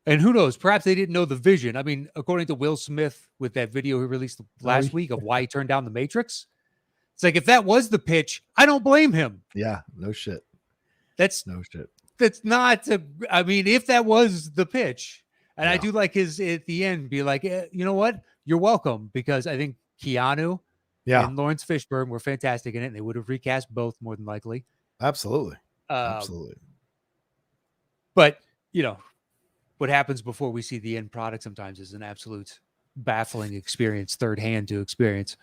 And who knows? Perhaps they didn't know the vision. I mean, according to Will Smith with that video he released last week of why he turned down The Matrix, it's like, if that was the pitch, I don't blame him. Yeah, no shit. That's not. I mean, if that was the pitch, and I do like his at the end be like, you know what? You're welcome, because I think Keanu and Lawrence Fishburne were fantastic in it, and they would have recast both more than likely. Absolutely. Absolutely. But what happens before we see the end product sometimes is an absolute baffling experience, third hand to experience.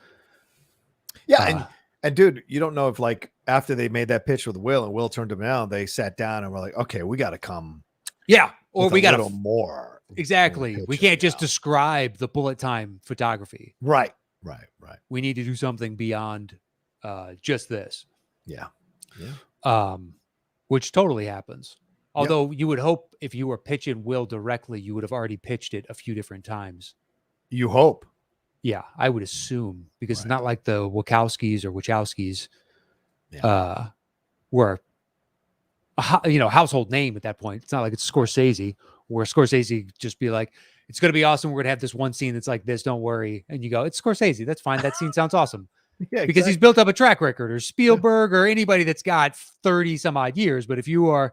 Yeah. And dude, you don't know if, like, after they made that pitch with Will and Will turned him down, they sat down and were like, okay, we got to come. Yeah. Or we got a little more. Exactly. We can't just describe the bullet time photography. Right. We need to do something beyond just this. Yeah. Which totally happens. Although you would hope if you were pitching Will directly, you would have already pitched it a few different times. You hope. Yeah, I would assume, because it's not like the Wachowskis or Wachowskis were a household name at that point. It's not like it's Scorsese, where Scorsese just be like, it's going to be awesome. We're going to have this one scene that's like this. Don't worry. And you go, it's Scorsese. That's fine. That scene sounds awesome. Because he's built up a track record, or Spielberg or anybody that's got 30 some odd years. But if you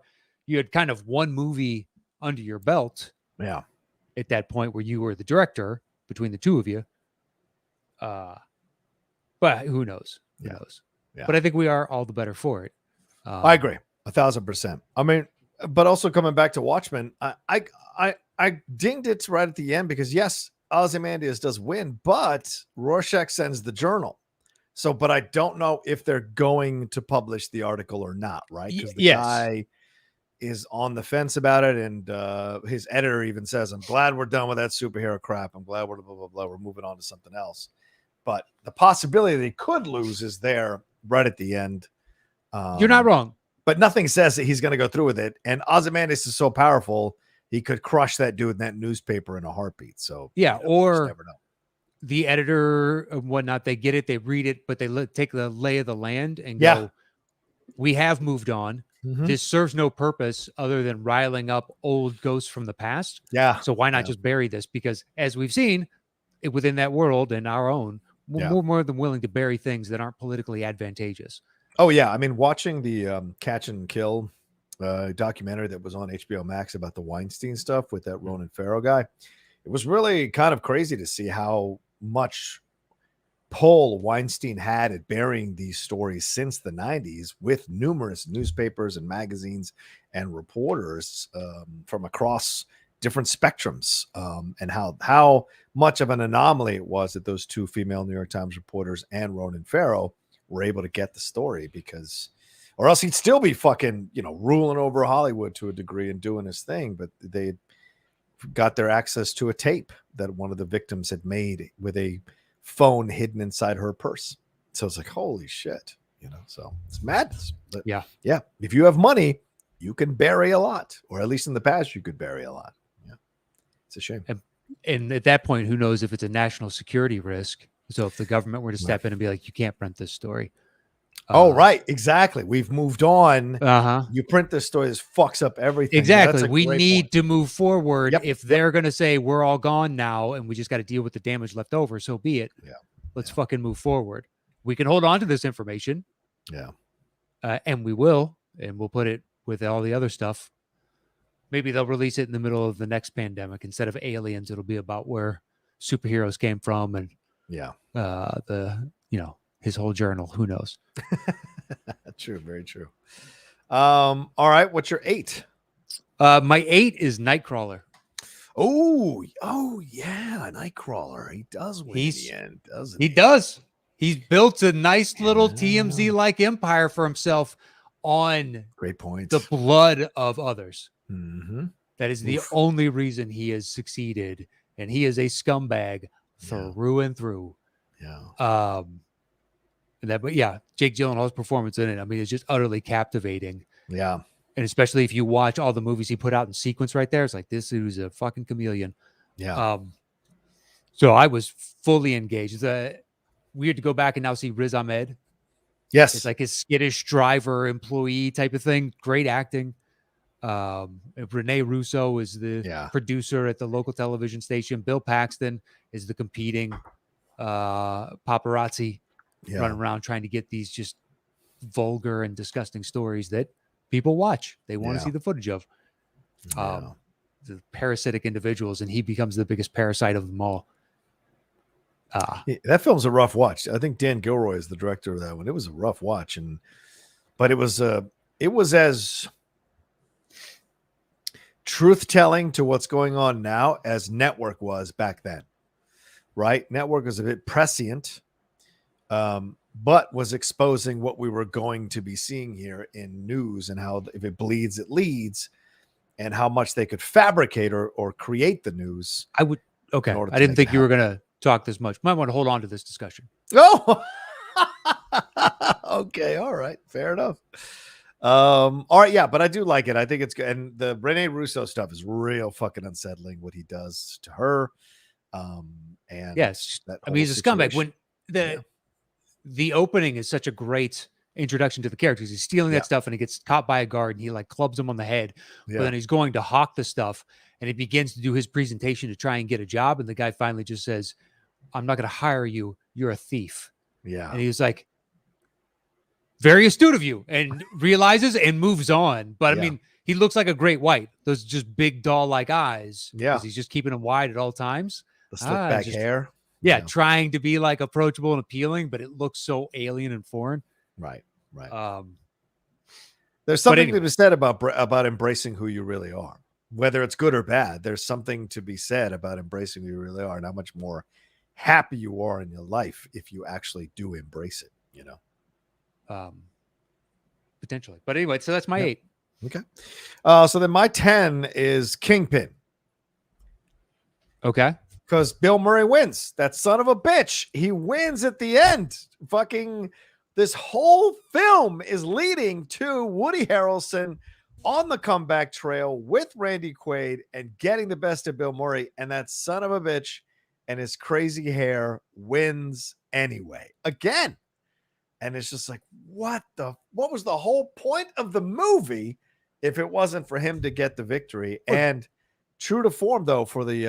had kind of one movie under your belt at that point where you were the director between the two of you. But who knows? Who knows? Yeah. But I think we are all the better for it. I agree 1,000%. I mean, but also coming back to Watchmen, I dinged it right at the end because yes, Ozymandias does win, but Rorschach sends the journal. So, but I don't know if they're going to publish the article or not, right? Because the guy is on the fence about it, and his editor even says, I'm glad we're done with that superhero crap. I'm glad we're blah, blah, blah. We're moving on to something else. But the possibility they could lose is there right at the end. You're not wrong. But nothing says that he's going to go through with it. And Ozymandias is so powerful, he could crush that dude in that newspaper in a heartbeat. So, or never know. The editor and whatnot, they get it, they read it, but they take the lay of the land and go, we have moved on. Mm-hmm. This serves no purpose other than riling up old ghosts from the past. Yeah. So why not just bury this? Because as we've seen within that world and our own, we're more than willing to bury things that aren't politically advantageous. Oh, yeah. I mean, watching the Catch and Kill documentary that was on HBO Max about the Weinstein stuff with that Ronan Farrow guy, it was really kind of crazy to see how much pull Weinstein had at burying these stories since the 90s with numerous newspapers and magazines and reporters from across different spectrums, and how much of an anomaly it was that those two female New York Times reporters and Ronan Farrow were able to get the story, because or else he'd still be fucking, ruling over Hollywood to a degree and doing his thing. But they got their access to a tape that one of the victims had made with a phone hidden inside her purse. So it's like, holy shit, so it's madness. But yeah. If you have money, you can bury a lot, or at least in the past, you could bury a lot. Yeah. It's a shame. And at that point, who knows if it's a national security risk? So if the government were to step in and be like, you can't print this story. Right. Exactly. We've moved on. You print this story, this fucks up everything. Exactly. We need to move forward. If they're going to say we're all gone now and we just got to deal with the damage left over, so be it. Yeah. Let's fucking move forward. We can hold on to this information. Yeah. And we will, and we'll put it with all the other stuff. Maybe they'll release it in the middle of the next pandemic. Instead of aliens, it'll be about where superheroes came from and his whole journal. Who knows? true. Very true. All right. What's your 8? My 8 is Nightcrawler. Oh, yeah, Nightcrawler. He does win in the end, doesn't he? He does. He's built a nice little TMZ-like empire for himself on Great point. The blood of others. Mm-hmm. That is the only reason he has succeeded, and he is a scumbag through and through. Yeah. But Jake Gyllenhaal's performance in it, I mean, it's just utterly captivating. Yeah. And especially if you watch all the movies he put out in sequence right there, it's like, this dude's a fucking chameleon. Yeah. So I was fully engaged. It's weird to go back and now see Riz Ahmed. Yes. It's like his skittish driver employee type of thing. Great acting. Rene Russo is the producer at the local television station. Bill Paxton is the competing paparazzi running around trying to get these just vulgar and disgusting stories that people watch. They want to see the footage of. The parasitic individuals, and he becomes the biggest parasite of them all. That film's a rough watch. I think Dan Gilroy is the director of that one. It was a rough watch, but it was as truth-telling to what's going on now as Network was back then, right? Network was a bit prescient, but was exposing what we were going to be seeing here in news and how if it bleeds, it leads, and how much they could fabricate or create the news. I didn't think you were going to talk this much. Might want to hold on to this discussion. Oh, okay. All right. Fair enough. All right. Yeah, but I do like it. I think it's good. And the Rene Russo stuff is real fucking unsettling what he does to her. And yes, I mean, he's a scumbag. When the opening is such a great introduction to the characters. He's stealing that stuff and he gets caught by a guard and he like clubs him on the head. But then he's going to hawk the stuff and he begins to do his presentation to try and get a job. And the guy finally just says, I'm not going to hire you. You're a thief. Yeah. And he's like, very astute of you, and realizes and moves on. But I mean, he looks like a great white. Those just big doll-like eyes. Yeah. He's just keeping them wide at all times. The slick back hair. Yeah. Trying to be like approachable and appealing, but it looks so alien and foreign. Right. There's something to be said about embracing who you really are, whether it's good or bad. There's something to be said about embracing who you really are and how much more happy you are in your life if you actually do embrace it, you know. Potentially, but anyway, so that's my 8. Okay. So then my 10 is Kingpin. Okay. Because Bill Murray wins. That son of a bitch. He wins at the end. Fucking this whole film is leading to Woody Harrelson on the comeback trail with Randy Quaid and getting the best of Bill Murray. And that son of a bitch and his crazy hair wins anyway. Again. And it's just like, what was the whole point of the movie if it wasn't for him to get the victory? And true to form, though, for the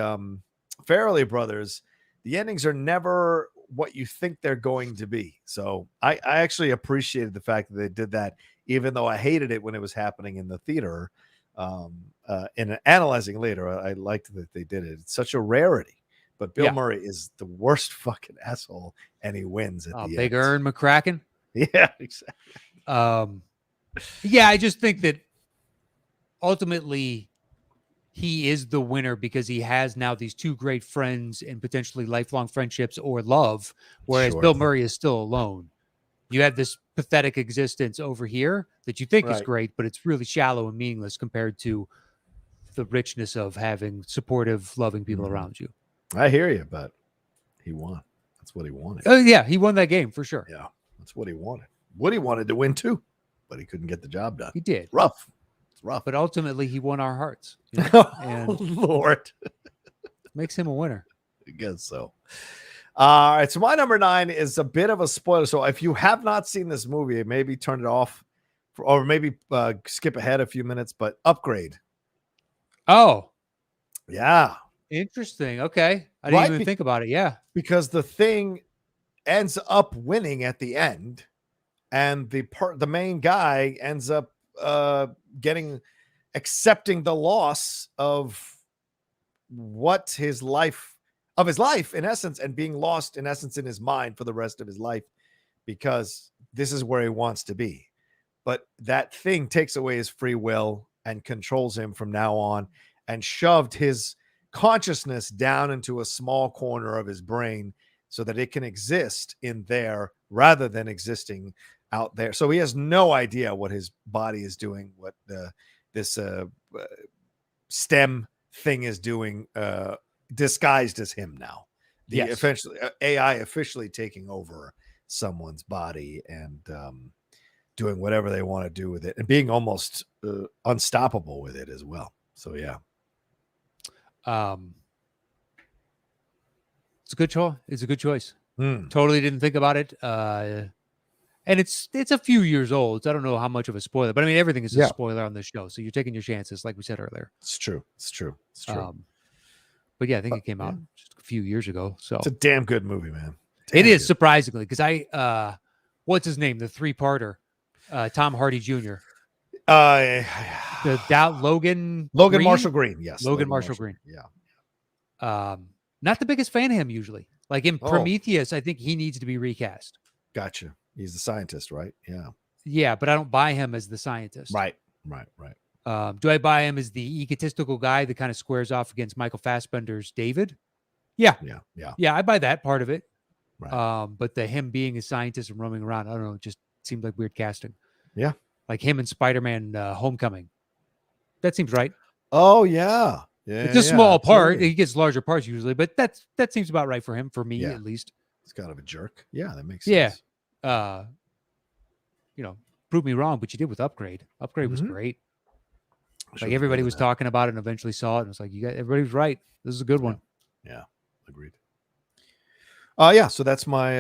Farrelly brothers, the endings are never what you think they're going to be. So I actually appreciated the fact that they did that, even though I hated it when it was happening in the theater. In analyzing later, I liked that they did it. It's such a rarity. But Bill Murray is the worst fucking asshole, and he wins at the end. Big Earn McCracken. Yeah, exactly. I just think that ultimately he is the winner because he has now these 2 great friends and potentially lifelong friendships or love, whereas Bill Murray is still alone. You have this pathetic existence over here that you think is great, but it's really shallow and meaningless compared to the richness of having supportive, loving people around you. I hear you, but he won. That's what he wanted. Oh, yeah, he won that game for sure. Yeah, that's what he wanted. Woody wanted to win too, but he couldn't get the job done. He did. It's rough. But ultimately, he won our hearts. You know? And Lord. Makes him a winner. I guess so. All right, so my number 9 is a bit of a spoiler. So if you have not seen this movie, maybe turn it off or maybe skip ahead a few minutes, but Upgrade. Oh. Yeah. Interesting. Okay. I didn't even think about it. Yeah. Because the thing ends up winning at the end, and the main guy ends up accepting the loss of his life in essence, and being lost in essence in his mind for the rest of his life, because this is where he wants to be. but that thing takes away his free will and controls him from now on, and shoved his consciousness down into a small corner of his brain so that it can exist in there rather than existing out there. So he has no idea what his body is doing, what this STEM thing is doing, disguised as him now. Eventually AI officially taking over someone's body and doing whatever they want to do with it and being almost unstoppable with it as well. So yeah. It's a good choice. It's a good choice. Totally didn't think about it. And it's a few years old. So I don't know how much of a spoiler, but I mean, everything is a spoiler on this show. So you're taking your chances, like we said earlier. It's true. But yeah, I think it came out just a few years ago. So it's a damn good movie, man. It is, surprisingly, because what's his name? The 3-parter, Tom Hardy Jr. Logan Green? Marshall Green. Yes. Logan Marshall Green. Yeah. Not the biggest fan of him usually. Like in Prometheus, I think he needs to be recast. Gotcha. He's the scientist, right? Yeah. Yeah, but I don't buy him as the scientist. Right. Do I buy him as the egotistical guy that kind of squares off against Michael Fassbender's David? Yeah. I buy that part of it. Right. But him being a scientist and roaming around, I don't know, it just seemed like weird casting. Yeah. Like him and Spider-Man Homecoming. That seems right. Oh, yeah. It's a small part. He gets larger parts usually, but that seems about right for him, for me at least. He's kind of a jerk. Yeah, that makes sense. Yeah. Prove me wrong, but you did with Upgrade. Upgrade was great. Like everybody was talking about it and eventually saw it. And it's like, everybody was right. This is a good one. Yeah. Agreed. Yeah. So that's my,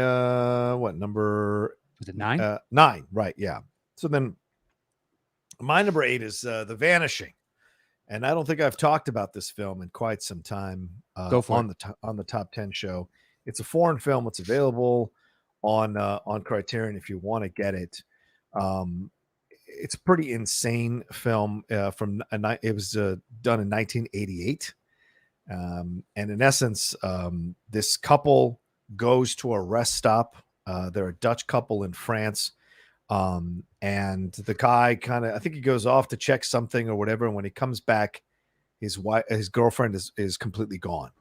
number? Was it 9? 9. Right. Yeah. So then my number 8 is The Vanishing. And I don't think I've talked about this film in quite some time. Go for on the Top 10 show. It's a foreign film. It's available on Criterion if you want to get it. It's a pretty insane film. It was done in 1988, and in essence, this couple goes to a rest stop. They're a Dutch couple in France. And the guy I think he goes off to check something or whatever. And when he comes back, his girlfriend is completely gone.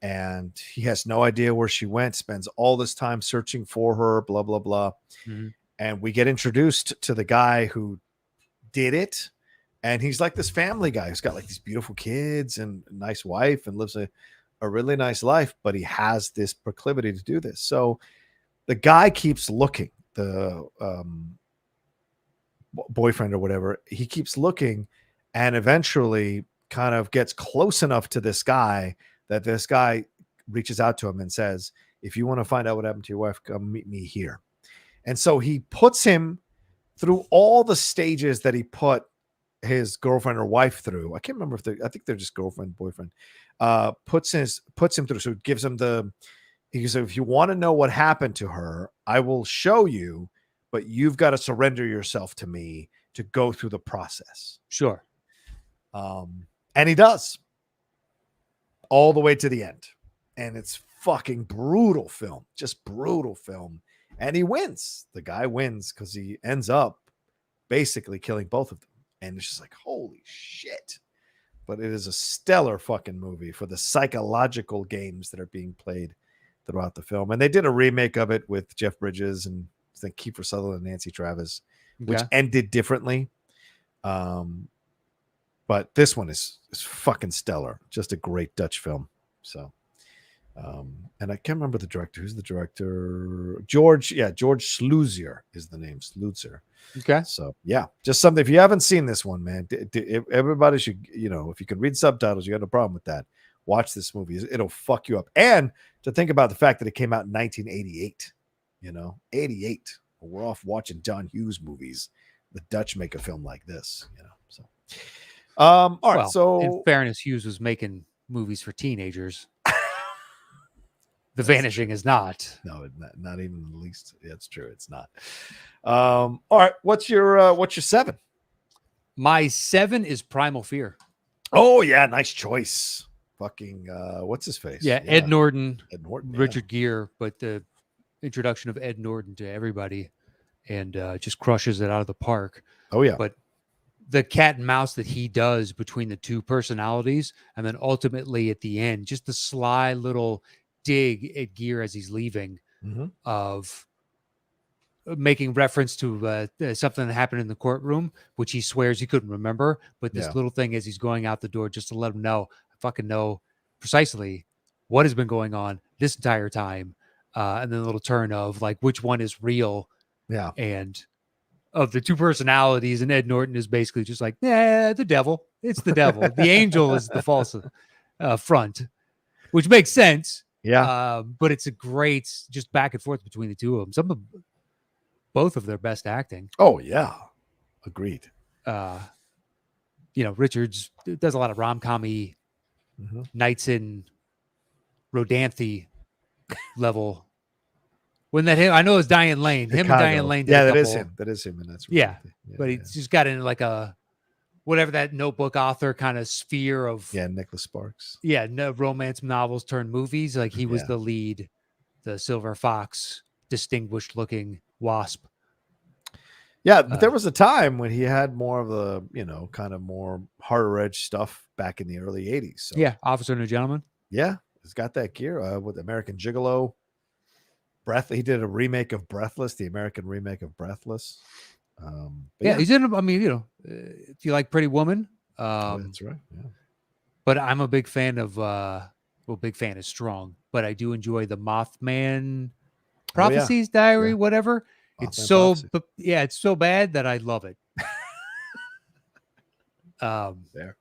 And he has no idea where she went, spends all this time searching for her, blah, blah, blah. Mm-hmm. And we get introduced to the guy who did it. And he's like this family guy who's got like these beautiful kids and a nice wife and lives a really nice life, but he has this proclivity to do this. So the guy keeps looking. The boyfriend or whatever, he keeps looking and eventually kind of gets close enough to this guy that this guy reaches out to him and says, if you want to find out what happened to your wife, come meet me here. And so he puts him through all the stages that he put his girlfriend or wife through. I can't remember I think they're just girlfriend, boyfriend, puts him through. So it gives him he said, if you want to know what happened to her, I will show you, but you've got to surrender yourself to me to go through the process. Sure. And he does all the way to the end. And it's fucking brutal film, just brutal film. And he wins. The guy wins because he ends up basically killing both of them. And it's just like, holy shit. But it is a stellar fucking movie for the psychological games that are being played throughout the film. And they did a remake of it with Jeff Bridges and I think Kiefer Sutherland and Nancy Travis, which ended differently. But this one is fucking stellar. Just a great Dutch film. So, and I can't remember the director. Who's the director? George Sluizer is the name. Sluizer. Okay. So yeah, just something. If you haven't seen this one, man, everybody should, if you can read subtitles, you got no problem with that. Watch this movie. It'll fuck you up. And to think about the fact that it came out in 1988, 88. We're off watching John Hughes movies. The Dutch make a film like this, so. All right. So in fairness, Hughes was making movies for teenagers. The Vanishing is not. No, not even the least. That's true. It's not. All right. What's your 7? My 7 is Primal Fear. Oh yeah, nice choice. Fucking what's his face? Yeah, Ed Norton, Richard Gere, but the introduction of Ed Norton to everybody and just crushes it out of the park. Oh yeah. But the cat and mouse that he does between the two personalities, and then ultimately at the end, just the sly little dig at Gear as he's leaving of making reference to something that happened in the courtroom, which he swears he couldn't remember. But this little thing as he's going out the door, just to let him know, I fucking know precisely what has been going on this entire time. And then a little turn of like, which one is real? Yeah. And of the two personalities, and Ed Norton is basically just like, yeah, the devil. It's the devil. The angel is the false front, which makes sense. Yeah. But it's a great just back and forth between the two of them. Both of their best acting. Oh yeah. Agreed. Richards does a lot of rom-com-y nights in Rodanthe level. When that I know it's Diane Lane. Him and Diane Lane. Yeah, that is him. That is him, and that's yeah. But he's just got in like a whatever that Notebook author kind of sphere of Nicholas Sparks. Yeah, no romance novels turned movies. Like he was the lead, the Silver Fox, distinguished looking wasp. Yeah, but there was a time when he had more of the, kind of more harder edge stuff back in the early 80s. So. Yeah, Officer and a Gentleman. Yeah, he's got that gear with American Gigolo. He did a remake of Breathless, the American remake of Breathless. He's in. I mean, if you like Pretty Woman, that's right. Yeah. But I'm a big fan of. Big fan is strong, but I do enjoy the Mothman Prophecies Diary, whatever. Mothman it's so, it's so bad that I love it. Fair.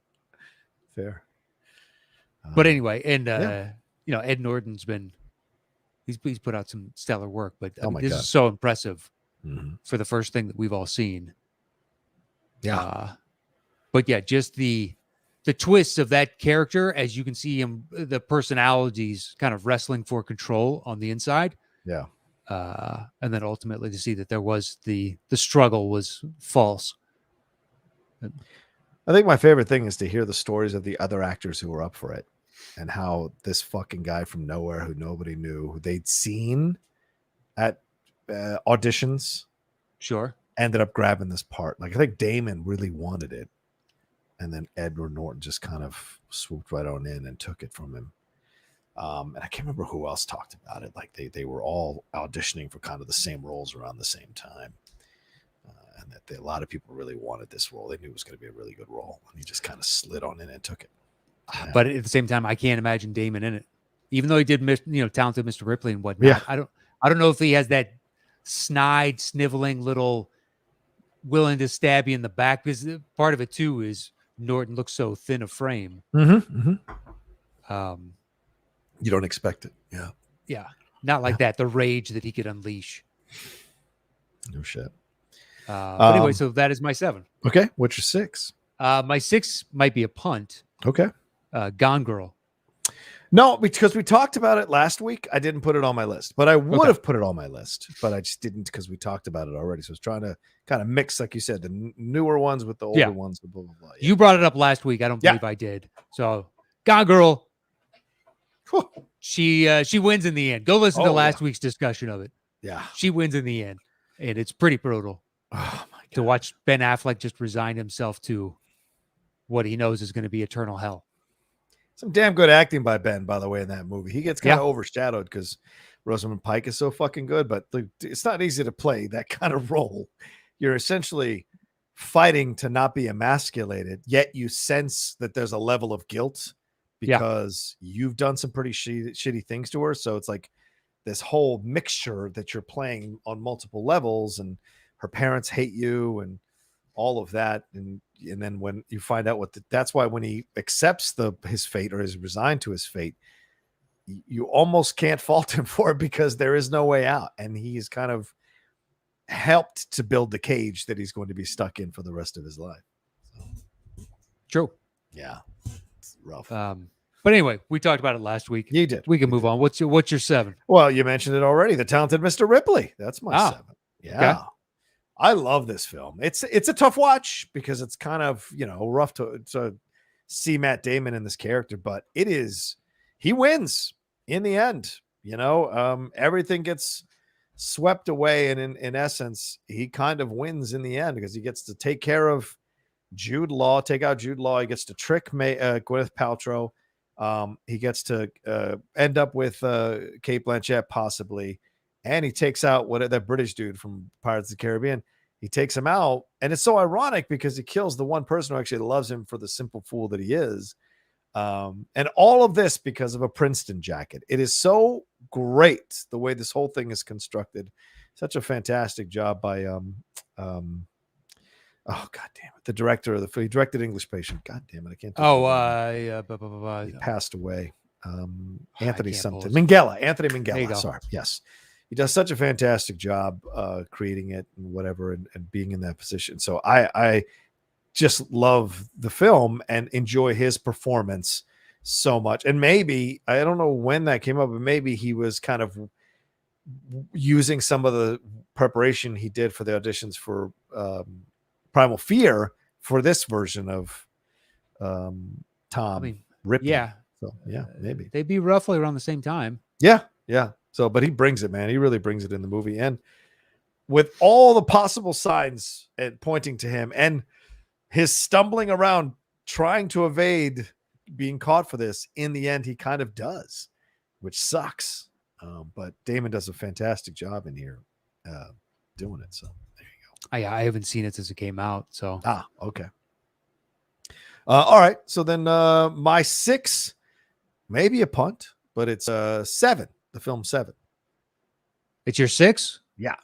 But anyway, and Ed Norton's been. He's put out some stellar work, but this is so impressive for the first thing that we've all seen. Yeah. But yeah, just the twists of that character, as you can see him, the personalities kind of wrestling for control on the inside. Yeah. And then ultimately to see that there was the struggle was false. I think my favorite thing is to hear the stories of the other actors who were up for it. And how this fucking guy from nowhere who nobody knew, who they'd seen at auditions, ended up grabbing this part. Like I think Damon really wanted it, and then Edward Norton just kind of swooped right on in and took it from him. And I can't remember who else talked about it. Like they were all auditioning for kind of the same roles around the same time, and that a lot of people really wanted this role. They knew it was going to be a really good role, and he just kind of slid on in and took it. Yeah. But at the same time, I can't imagine Damon in it, even though he did, Talented Mr. Ripley and whatnot. Yeah. I don't know if he has that snide, sniveling little willing to stab you in the back, because part of it too is Norton looks so thin of frame. You don't expect it. Yeah. Yeah. Not like that. The rage that he could unleash. No shit. But anyway, so that is my 7. Okay. What's your 6? My 6 might be a punt. Okay. Gone Girl. No, because we talked about it last week. I didn't put it on my list, but I would have put it on my list, but I just didn't because we talked about it already. So I was trying to kind of mix, like you said, the newer ones with the older ones. Blah, blah, blah. Yeah. You brought it up last week. I don't believe I did. So Gone Girl. She wins in the end. Go listen to last week's discussion of it. Yeah. She wins in the end. And it's pretty brutal. Oh my God. To watch Ben Affleck just resign himself to what he knows is going to be eternal hell. Some damn good acting by Ben, by the way, in that movie. He gets kind of overshadowed because Rosamund Pike is so fucking good, but it's not easy to play that kind of role. You're essentially fighting to not be emasculated, yet you sense that there's a level of guilt because you've done some pretty shitty things to her. So it's like this whole mixture that you're playing on multiple levels, and her parents hate you and all of that. And then when you find out that's why when he accepts his fate or is resigned to his fate, you almost can't fault him for it because there is no way out. And he's kind of helped to build the cage that he's going to be stuck in for the rest of his life. So, true. Yeah. It's rough. But anyway, we talked about it last week. You did. We can move on. What's your 7? Well, you mentioned it already. The Talented Mr. Ripley. That's my 7. Yeah. Okay. I love this film. It's a tough watch because it's kind of, rough to see Matt Damon in this character, but he wins in the end. Everything gets swept away. And in essence, he kind of wins in the end because he gets to take care of Jude Law, take out Jude Law. He gets to trick Gwyneth Paltrow. He gets to end up with Kate Blanchett possibly. And he takes out that British dude from Pirates of the Caribbean. He takes him out. And it's so ironic because he kills the one person who actually loves him for the simple fool that he is. And all of this because of a Princeton jacket. It is so great the way this whole thing is constructed. Such a fantastic job by oh god damn it, the director of the film. He directed English Patient. God damn it, I can't. He passed away. Anthony something Minghella. Anthony Minghella. Sorry. Yes, he does such a fantastic job creating it and whatever, and being in that position. So I just love the film and enjoy his performance so much. And maybe, I don't know when that came up, but maybe he was kind of using some of the preparation he did for the auditions for Primal Fear for this version of Tom Ripley. Yeah. So yeah, maybe. They'd be roughly around the same time. Yeah. Yeah. So, but he brings it, man. He really brings it in the movie. And with all the possible signs and pointing to him and his stumbling around trying to evade being caught for this, in the end, he kind of does, which sucks. But Damon does a fantastic job in here doing it. So there you go. I haven't seen it since it came out. So okay. All right. So then my 6, maybe a punt, but it's 7. The film 7. It's your 6? Yeah.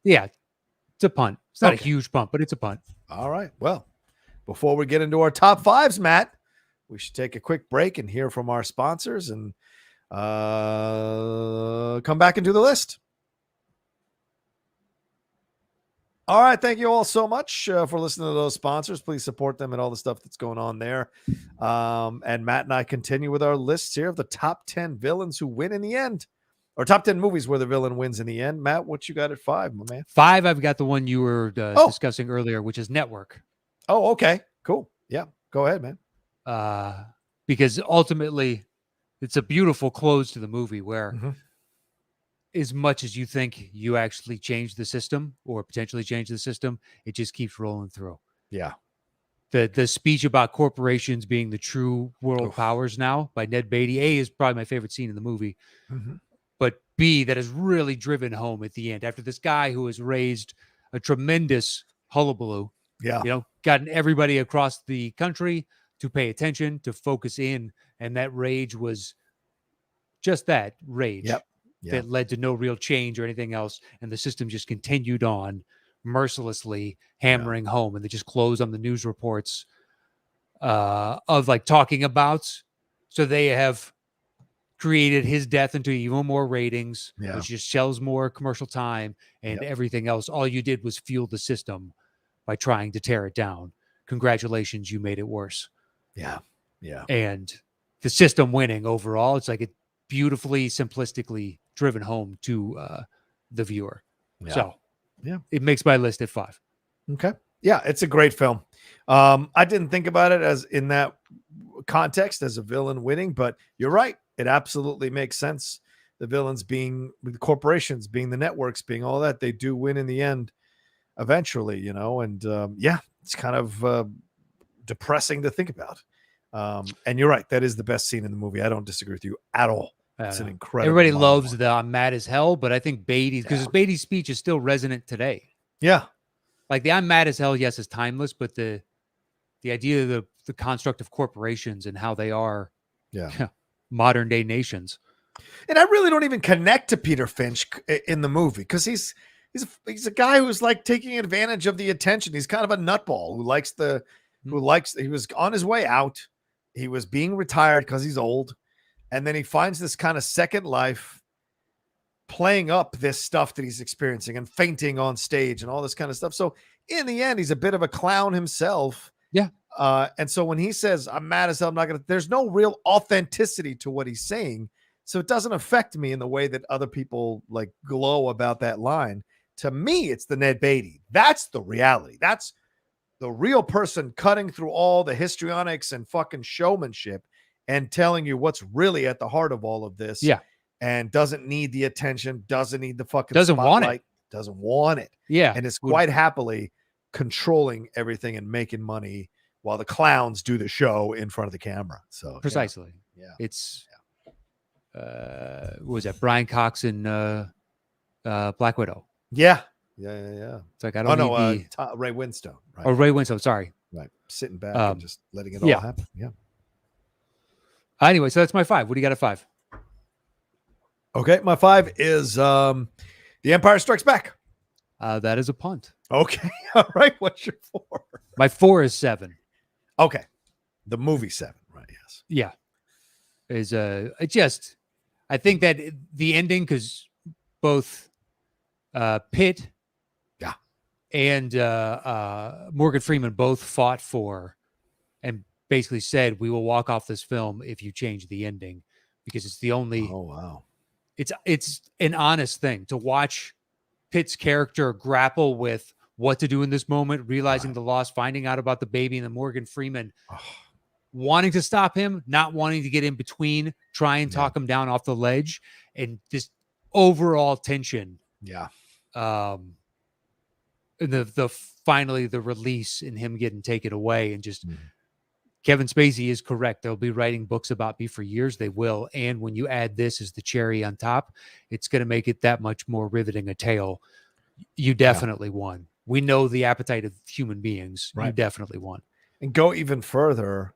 Yeah. It's a punt. It's not a huge punt, but it's a punt. All right. Well, before we get into our top 5s, Matt, we should take a quick break and hear from our sponsors and come back and do the list. All right. Thank you all so much for listening to those sponsors. Please support them and all the stuff that's going on there. And Matt and I continue with our lists here of the top 10 villains who win in the end, or top 10 movies where the villain wins in the end. Matt, what you got at 5, my man? 5, I've got the one you were discussing earlier, which is Network. Oh, okay. Cool. Yeah. Go ahead, man. Because ultimately it's a beautiful close to the movie where as much as you think you actually change the system or potentially change the system, it just keeps rolling through. Yeah. The speech about corporations being the true world powers now by Ned Beatty, A, is probably my favorite scene in the movie. But B, that is really driven home at the end after this guy who has raised a tremendous hullabaloo. Yeah. You know, gotten everybody across the country to pay attention, to focus in. And that rage was just that rage that led to no real change or anything else. And the system just continued on mercilessly hammering home. And they just closed on the news reports of like talking about. So they have created his death into even more ratings, which just sells more commercial time and everything else. All you did was fuel the system by trying to tear it down. Congratulations, you made it worse. Yeah. Yeah. And the system winning overall, it's like it beautifully, simplistically driven home to the viewer. Yeah. So it makes my list at 5. Okay. Yeah, it's a great film. I didn't think about it as in that context as a villain winning, but you're right. It absolutely makes sense. The villains being the corporations, being the networks, being all that, they do win in the end eventually, you know, and it's kind of depressing to think about. And you're right. That is the best scene in the movie. I don't disagree with you at all. It's an incredible. Everybody loves the I'm mad as hell, but I think Beatty's, because Beatty's speech is still resonant today. Yeah. Like the I'm mad as hell, yes, is timeless, but the idea of the construct of corporations and how they are modern day nations. And I really don't even connect to Peter Finch in the movie because he's a guy who's like taking advantage of the attention. He's kind of a nutball he was on his way out. He was being retired because he's old. And then he finds this kind of second life playing up this stuff that he's experiencing and fainting on stage and all this kind of stuff. So in the end, he's a bit of a clown himself. Yeah. And so when he says, I'm mad as hell, I'm not going to, there's no real authenticity to what he's saying. So it doesn't affect me in the way that other people like glow about that line. To me, it's the Ned Beatty. That's the reality. That's the real person cutting through all the histrionics and fucking showmanship and telling you what's really at the heart of all of this. Yeah. and doesn't need the attention, doesn't need the fucking Doesn't want spotlight, doesn't want it. Yeah. And is quite happily controlling everything and making money while the clowns do the show in front of the camera. So precisely. Yeah. It's what was that? Brian Cox in Black Widow. Yeah. It's like I don't need Ray Winstone. Right. Or Ray Winstone, sorry. Right. Sitting back and just letting it all happen. Yeah. Anyway, so that's my 5. What do you got at 5? Okay, my 5 is The Empire Strikes Back. That is a punt. Okay. All right. What's your 4? My 4 is 7. Okay. The movie 7, right? Yes. Yeah. Is I think that the ending, because both Pitt and Morgan Freeman both fought for and basically said, we will walk off this film if you change the ending, because it's the only it's an honest thing to watch Pitt's character grapple with what to do in this moment, realizing the loss, finding out about the baby, and then Morgan Freeman wanting to stop him, not wanting to get in between, try and talk him down off the ledge, and this overall tension. Yeah. And the finally the release and him getting taken away, and just Kevin Spacey is correct. They'll be writing books about me for years. They will. And when you add this as the cherry on top, it's going to make it that much more riveting a tale. You definitely won. We know the appetite of human beings. Right. You definitely won. And go even further.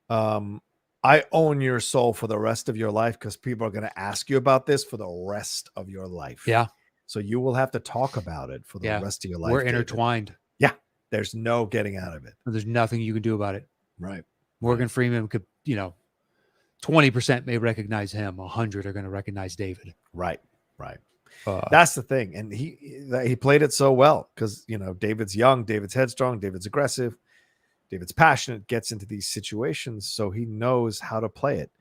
I own your soul for the rest of your life, because people are going to ask you about this for the rest of your life. Yeah. So you will have to talk about it for the rest of your life. We're intertwined. Yeah. There's no getting out of it. There's nothing you can do about it. Right. Morgan Freeman could, 20% may recognize him. 100 are going to recognize David. Right. That's the thing. And he played it so well, because, David's young, David's headstrong, David's aggressive, David's passionate, gets into these situations. So he knows how to play it.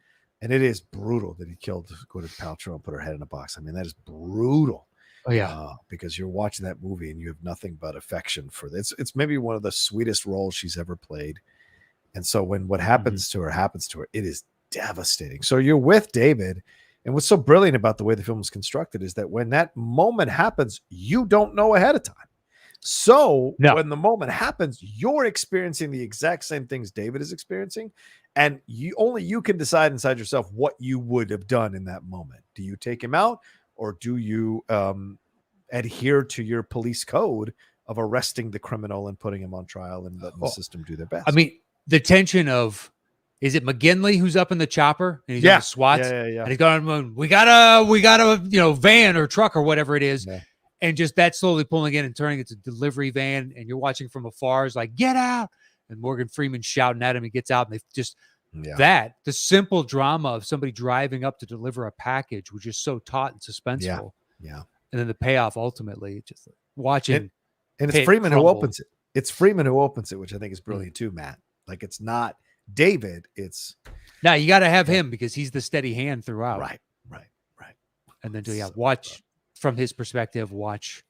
And it is brutal that he killed Gwyneth Paltrow and put her head in a box. I mean, that is brutal. Oh, yeah. Because you're watching that movie and you have nothing but affection for this. It's maybe one of the sweetest roles she's ever played. And so when what happens to her happens to her, it is devastating. So you're with David. And what's so brilliant about the way the film is constructed is that when that moment happens, you don't know ahead of time. So when the moment happens, you're experiencing the exact same things David is experiencing. And you can decide inside yourself what you would have done in that moment. Do you take him out, or do you adhere to your police code of arresting the criminal and putting him on trial and letting the system do their best? I mean, the tension of, is it McGinley who's up in the chopper and he's on the SWAT? And he's going, we got a van or truck or whatever it is. Yeah. And just that slowly pulling in and turning it to delivery van. And you're watching from afar, is like, get out. And Morgan Freeman shouting at him. He gets out, and they just, the simple drama of somebody driving up to deliver a package was just so taut and suspenseful. Yeah. And then the payoff ultimately, just watching. And it's Freeman who opens it. It's Freeman who opens it, which I think is brilliant too, Matt. Like, it's not David. It's now you got to have him, because he's the steady hand throughout. Right. And then watch from his perspective, watch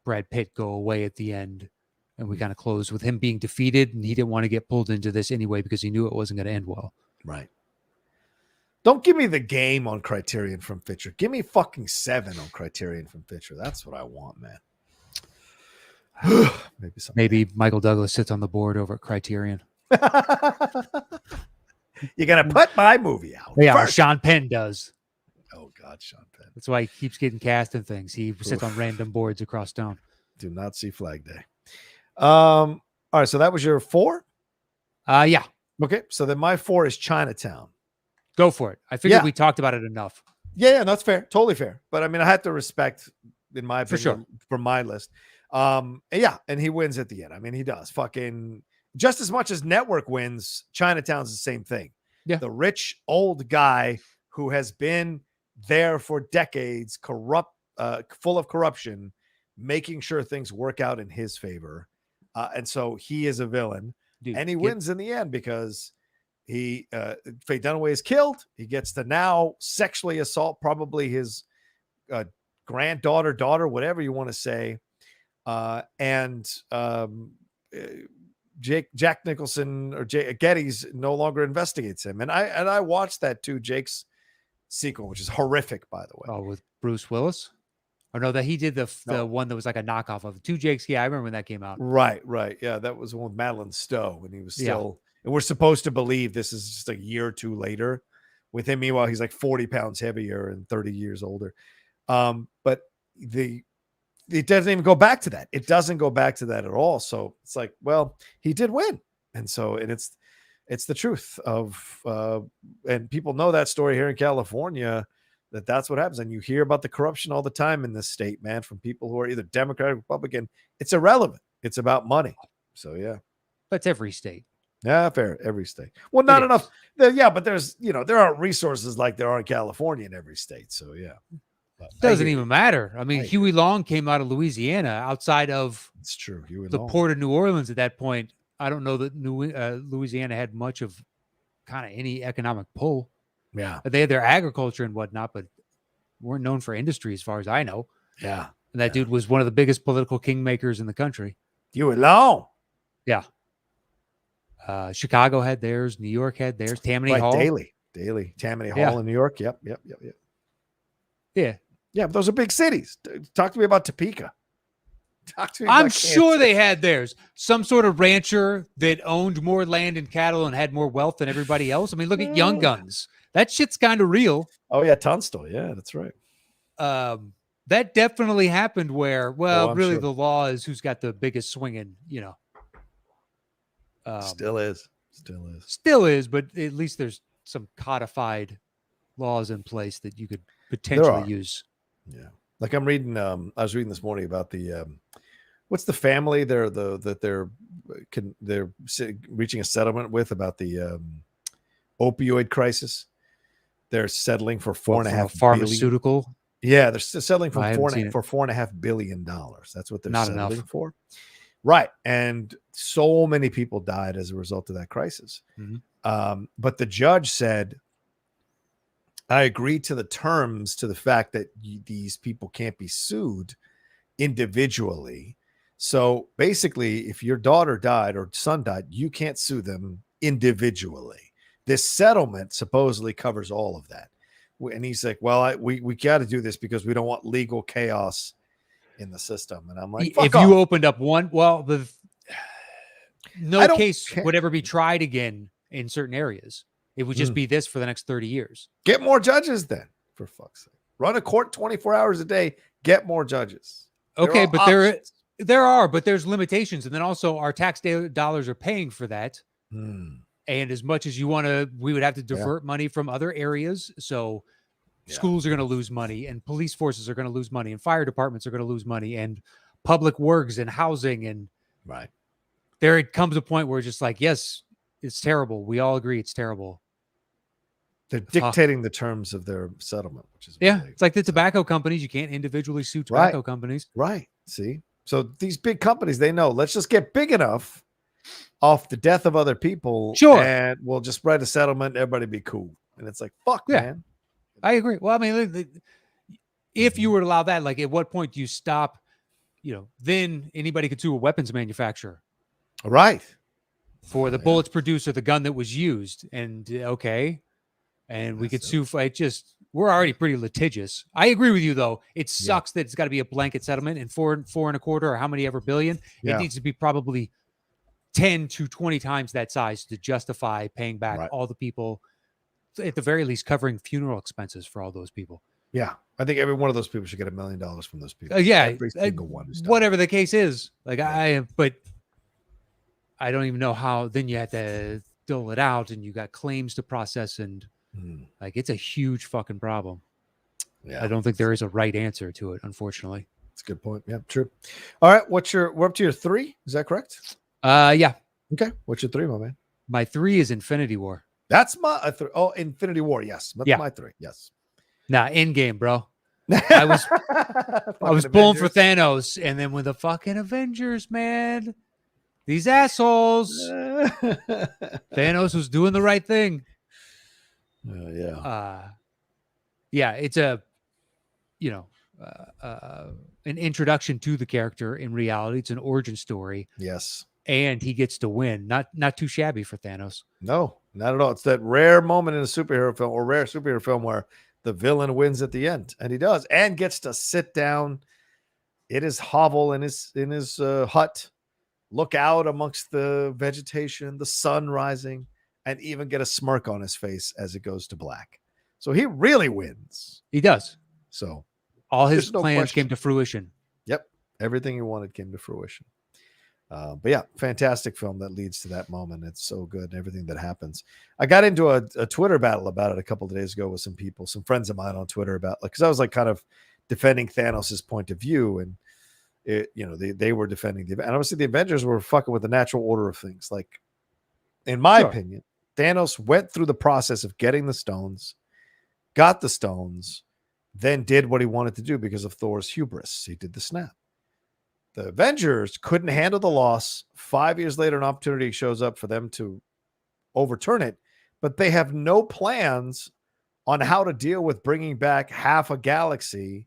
Brad Pitt go away at the end. And we kind of close with him being defeated, and he didn't want to get pulled into this anyway, because he knew it wasn't going to end well. Right. Don't give me the game on Criterion from Fincher. Give me fucking 7 on Criterion from Fincher. That's what I want, man. Maybe Michael Douglas sits on the board over at Criterion. You're going to put my movie out. Yeah, or Sean Penn does. Oh, God, Sean Penn. That's why he keeps getting cast in things. He sits on random boards across town. Do not see Flag Day. All right, so that was your 4? Yeah. Okay, so then my 4 is Chinatown. Go for it. I figured we talked about it enough. Yeah, that's fair. Totally fair. But I mean, I had to respect, in my opinion, from my list. And he wins at the end. I mean, he does. Fucking just as much as Network wins, Chinatown's the same thing. Yeah. The rich old guy who has been there for decades, corrupt, full of corruption, making sure things work out in his favor. And so he is a villain. Dude, and he wins in the end, because he Faye Dunaway is killed. He gets to now sexually assault probably his granddaughter, daughter, whatever you want to say. Jack Nicholson or Getty's no longer investigates him. And I watched that too. Jake's sequel, which is horrific, by the way. Oh, with Bruce Willis? Or no, that he did the one that was like a knockoff of Two Jakes. Yeah, I remember when that came out. Right. Yeah, that was the one with Madeline Stowe, and he was still. And we're supposed to believe this is just a year or two later. With him, meanwhile, he's like 40 pounds heavier and 30 years older. But it doesn't even go back to that. It doesn't go back to that at all. So it's like, well, he did win, and it's the truth of. And people know that story here in California. That's what happens. And you hear about the corruption all the time in this state, man, from people who are either Democrat or Republican. It's irrelevant. It's about money. So, yeah. That's every state. Yeah, fair. Every state. Well, not enough. Yeah, but there's, there aren't resources like there are in California in every state. So, yeah. Doesn't even matter. I mean, Huey Long came out of Louisiana outside of it's true. The port of New Orleans at that point. I don't know that Louisiana had much of kind of any economic pull. Yeah. They had their agriculture and whatnot, but weren't known for industry as far as I know. Yeah. And that dude was one of the biggest political kingmakers in the country. You alone. Yeah. Chicago had theirs. New York had theirs. Tammany Hall. Daily. Tammany Hall in New York. Yep. Yeah. Yeah, but those are big cities. Talk to me about Topeka. I'm sure they had theirs. Some sort of rancher that owned more land and cattle and had more wealth than everybody else. I mean, look at Young Guns. That shit's kind of real. Oh, yeah, Tunstall. Yeah, that's right. That definitely happened where, really sure. the law is who's got the biggest swinging, Still is, but at least there's some codified laws in place that you could potentially use. Yeah. Like I'm reading, I was reading this morning about the, what's the family they're reaching a settlement with about the opioid crisis. They're settling for $4.5 pharmaceutical. Billion. Yeah, they're settling for $4.5 billion. That's what they're settling for. Right. And so many people died as a result of that crisis. Mm-hmm. But the judge said, I agree to the terms, to the fact that these people can't be sued individually. So basically, if your daughter died or son died, you can't sue them individually. This settlement supposedly covers all of that. And he's like, well, we got to do this because we don't want legal chaos in the system. And I'm like, if you opened up one, no case would ever be tried again in certain areas. It would just be this for the next 30 years. Get more judges then, for fuck's sake. Run a court 24 hours a day. Get more judges. Okay, but there are, but there's limitations. And then also our tax dollars are paying for that. And as much as you want to, we would have to divert money from other areas. So schools are going to lose money, and police forces are going to lose money, and fire departments are going to lose money, and public works and housing. And there it comes a point where it's just like, yes, it's terrible. We all agree it's terrible. They're dictating the terms of their settlement, which is it's like the tobacco companies. You can't individually sue tobacco companies. Right. See? So these big companies, they know, let's just get big enough off the death of other people. Sure. And we'll just write a settlement. Everybody be cool. And it's like, fuck, man. I agree. Well, I mean, if you were to allow that, like at what point do you stop, then anybody could sue a weapons manufacturer. Right. For the bullets produced or the gun that was used. And and we could sue for it. We're already pretty litigious. I agree with you though. It sucks that it's got to be a blanket settlement and four and a quarter or how many ever billion. It needs to be probably 10 to 20 times that size to justify paying back all the people, at the very least covering funeral expenses for all those people. Yeah. I think every one of those people should get $1 million from those people. Every single one. Whatever the case is. Like but I don't even know how. Then you have to dole it out, and you got claims to process, and like it's a huge fucking problem. Yeah, I don't think there is a right answer to it, unfortunately. That's a good point. Yeah, true. All right, we're up to your 3? Is that correct? Yeah. Okay. What's your 3, my man? My 3 is Infinity War. That's my Infinity War. Yes, that's my 3. Yes. Nah, Endgame, bro. I was pulling for Thanos, and then with the fucking Avengers, man. These assholes. Thanos was doing the right thing. It's a, an introduction to the character. In reality, it's an origin story. Yes. And he gets to win. Not too shabby for Thanos. No, not at all. It's that rare moment in a superhero film or rare superhero film where the villain wins at the end, and he does, and gets to sit down in his hovel in his hut, look out amongst the vegetation, the sun rising, and even get a smirk on his face as it goes to black. So he really wins. He does. So all his plans came to fruition. Yep. Everything he wanted came to fruition. But yeah, fantastic film that leads to that moment. It's so good and everything that happens. I got into a Twitter battle about it a couple of days ago with some people, some friends of mine on Twitter about, like, because I was like kind of defending Thanos' point of view, and they were defending and obviously the Avengers were fucking with the natural order of things. Like, in my opinion, Thanos went through the process of getting the stones, got the stones, then did what he wanted to do because of Thor's hubris. He did the snap. The Avengers couldn't handle the loss. 5 years later, an opportunity shows up for them to overturn it, but they have no plans on how to deal with bringing back half a galaxy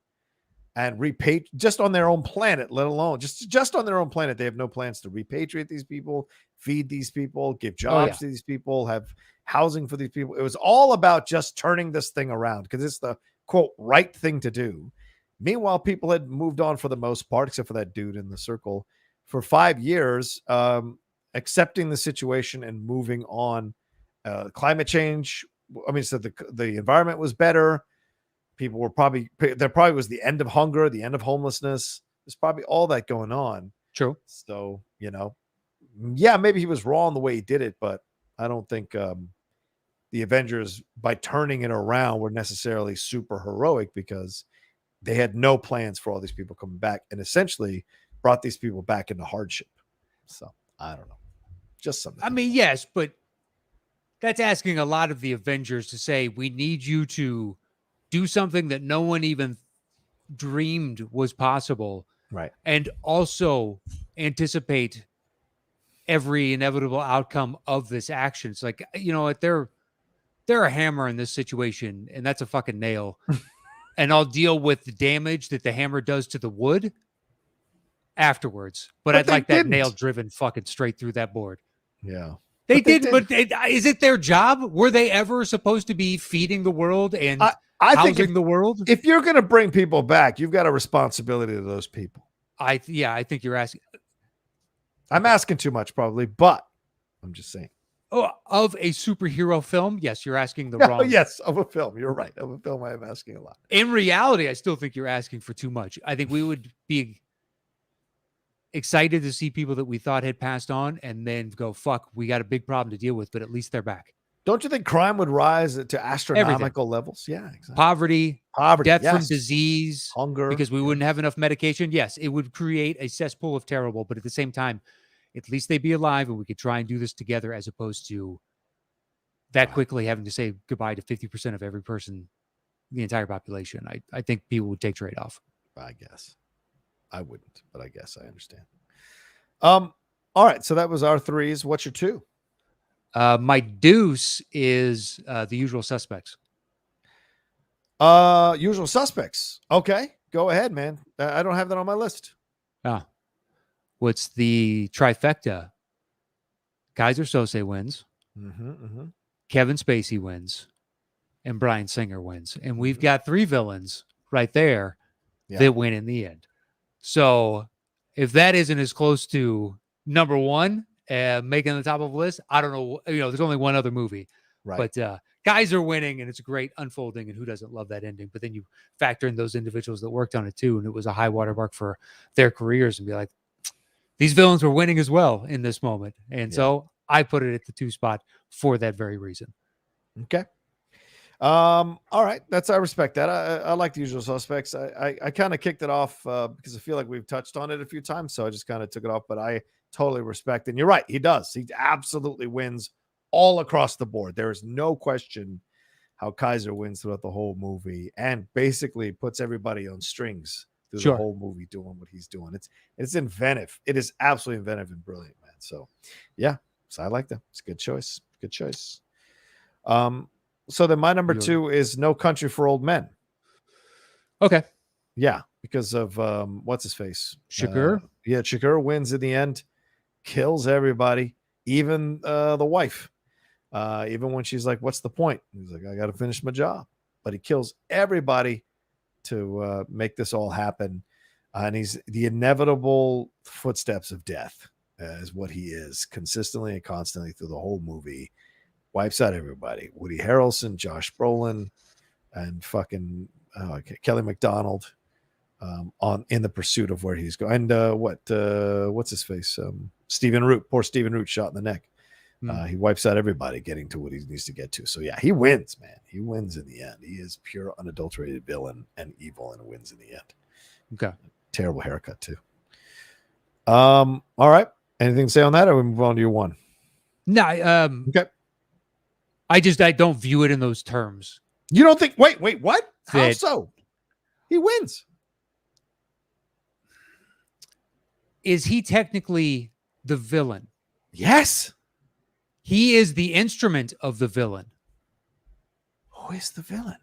and just on their own planet, let alone just on their own planet. They have no plans to repatriate these people, feed these people, give jobs to these people, have housing for these people. It was all about just turning this thing around because it's the quote right thing to do. Meanwhile, people had moved on for the most part, except for that dude in the circle, for 5 years, accepting the situation and moving on. Climate change. I mean, so the environment was better. People were there probably was the end of hunger, the end of homelessness. There's probably all that going on. True. So, yeah, maybe he was wrong the way he did it, but I don't think the Avengers, by turning it around, were necessarily super heroic because they had no plans for all these people coming back and essentially brought these people back into hardship. So I don't know. Just something. I mean, yes, but that's asking a lot of the Avengers to say, we need you to do something that no one even dreamed was possible. Right. And also anticipate every inevitable outcome of this action. It's like, they're a hammer in this situation, and that's a fucking nail. And I'll deal with the damage that the hammer does to the wood afterwards. But I'd like that nail driven fucking straight through that board. Yeah. They didn't, but is it their job? Were they ever supposed to be feeding the world and housing the world? If you're going to bring people back, you've got a responsibility to those people. I think you're asking. I'm asking too much probably, but I'm just saying. Oh, of a superhero film? Yes, you're asking the wrong. Yes, of a film. You're right. Of a film, I am asking a lot. In reality, I still think you're asking for too much. I think we would be excited to see people that we thought had passed on and then go, fuck, we got a big problem to deal with, but at least they're back. Don't you think crime would rise to astronomical levels? Yeah, exactly. Poverty, death from disease, hunger, because we wouldn't have enough medication. Yes, it would create a cesspool of terrible, but at the same time, at least they'd be alive and we could try and do this together as opposed to that quickly having to say goodbye to 50% of every person, the entire population. I think people would take trade-off. I guess. I wouldn't, but I guess I understand. All right, so that was our threes. What's your two? My deuce is The Usual Suspects. Usual Suspects. Okay, go ahead, man. I don't have that on my list. What's the trifecta? Kaiser Sose wins. Kevin Spacey wins. And Bryan Singer wins. And we've got three villains right there that win in the end. So if that isn't as close to number one, making the top of the list, I don't know. There's only one other movie. Right. But guys are winning, and it's a great unfolding, and who doesn't love that ending? But then you factor in those individuals that worked on it too, and it was a high watermark for their careers, and be like, these villains were winning as well in this moment. And so I put it at the 2 spot for that very reason. Okay. All right. I respect that. I like The Usual Suspects. I kind of kicked it off because I feel like we've touched on it a few times. So I just kind of took it off, but I totally respect. And you're right. He does. He absolutely wins all across the board. There is no question how Kaiser wins throughout the whole movie and basically puts everybody on strings through the whole movie doing what he's doing. It's inventive. It is absolutely inventive and brilliant, man. So yeah. So I like that. It's a good choice. Good choice. So then my number 2 is No Country for Old Men. Okay. Yeah, because of what's his face? Shakur. Shakur wins in the end, kills everybody, even the wife. Even when she's like, "What's the point?" He's like, "I got to finish my job." but he kills everybody to make this all happen. And he's the inevitable footsteps of death, is what he is, consistently and constantly through the whole movie. Wipes out everybody. Woody Harrelson, Josh Brolin, and fucking Kelly MacDonald in the pursuit of where he's going. And what's his face? Stephen Root. Poor Stephen Root, shot in the neck. He wipes out everybody getting to what he needs to get to. So yeah, he wins, man. He wins in the end. He is pure unadulterated villain and evil, and wins in the end. Okay. Terrible haircut too. All right. Anything to say on that, or we move on to your one? No. Okay. I don't view it in those terms. You don't think? Wait. What? How so? He wins. Is he technically the villain? Yes. He is the instrument of the villain. Who is the villain?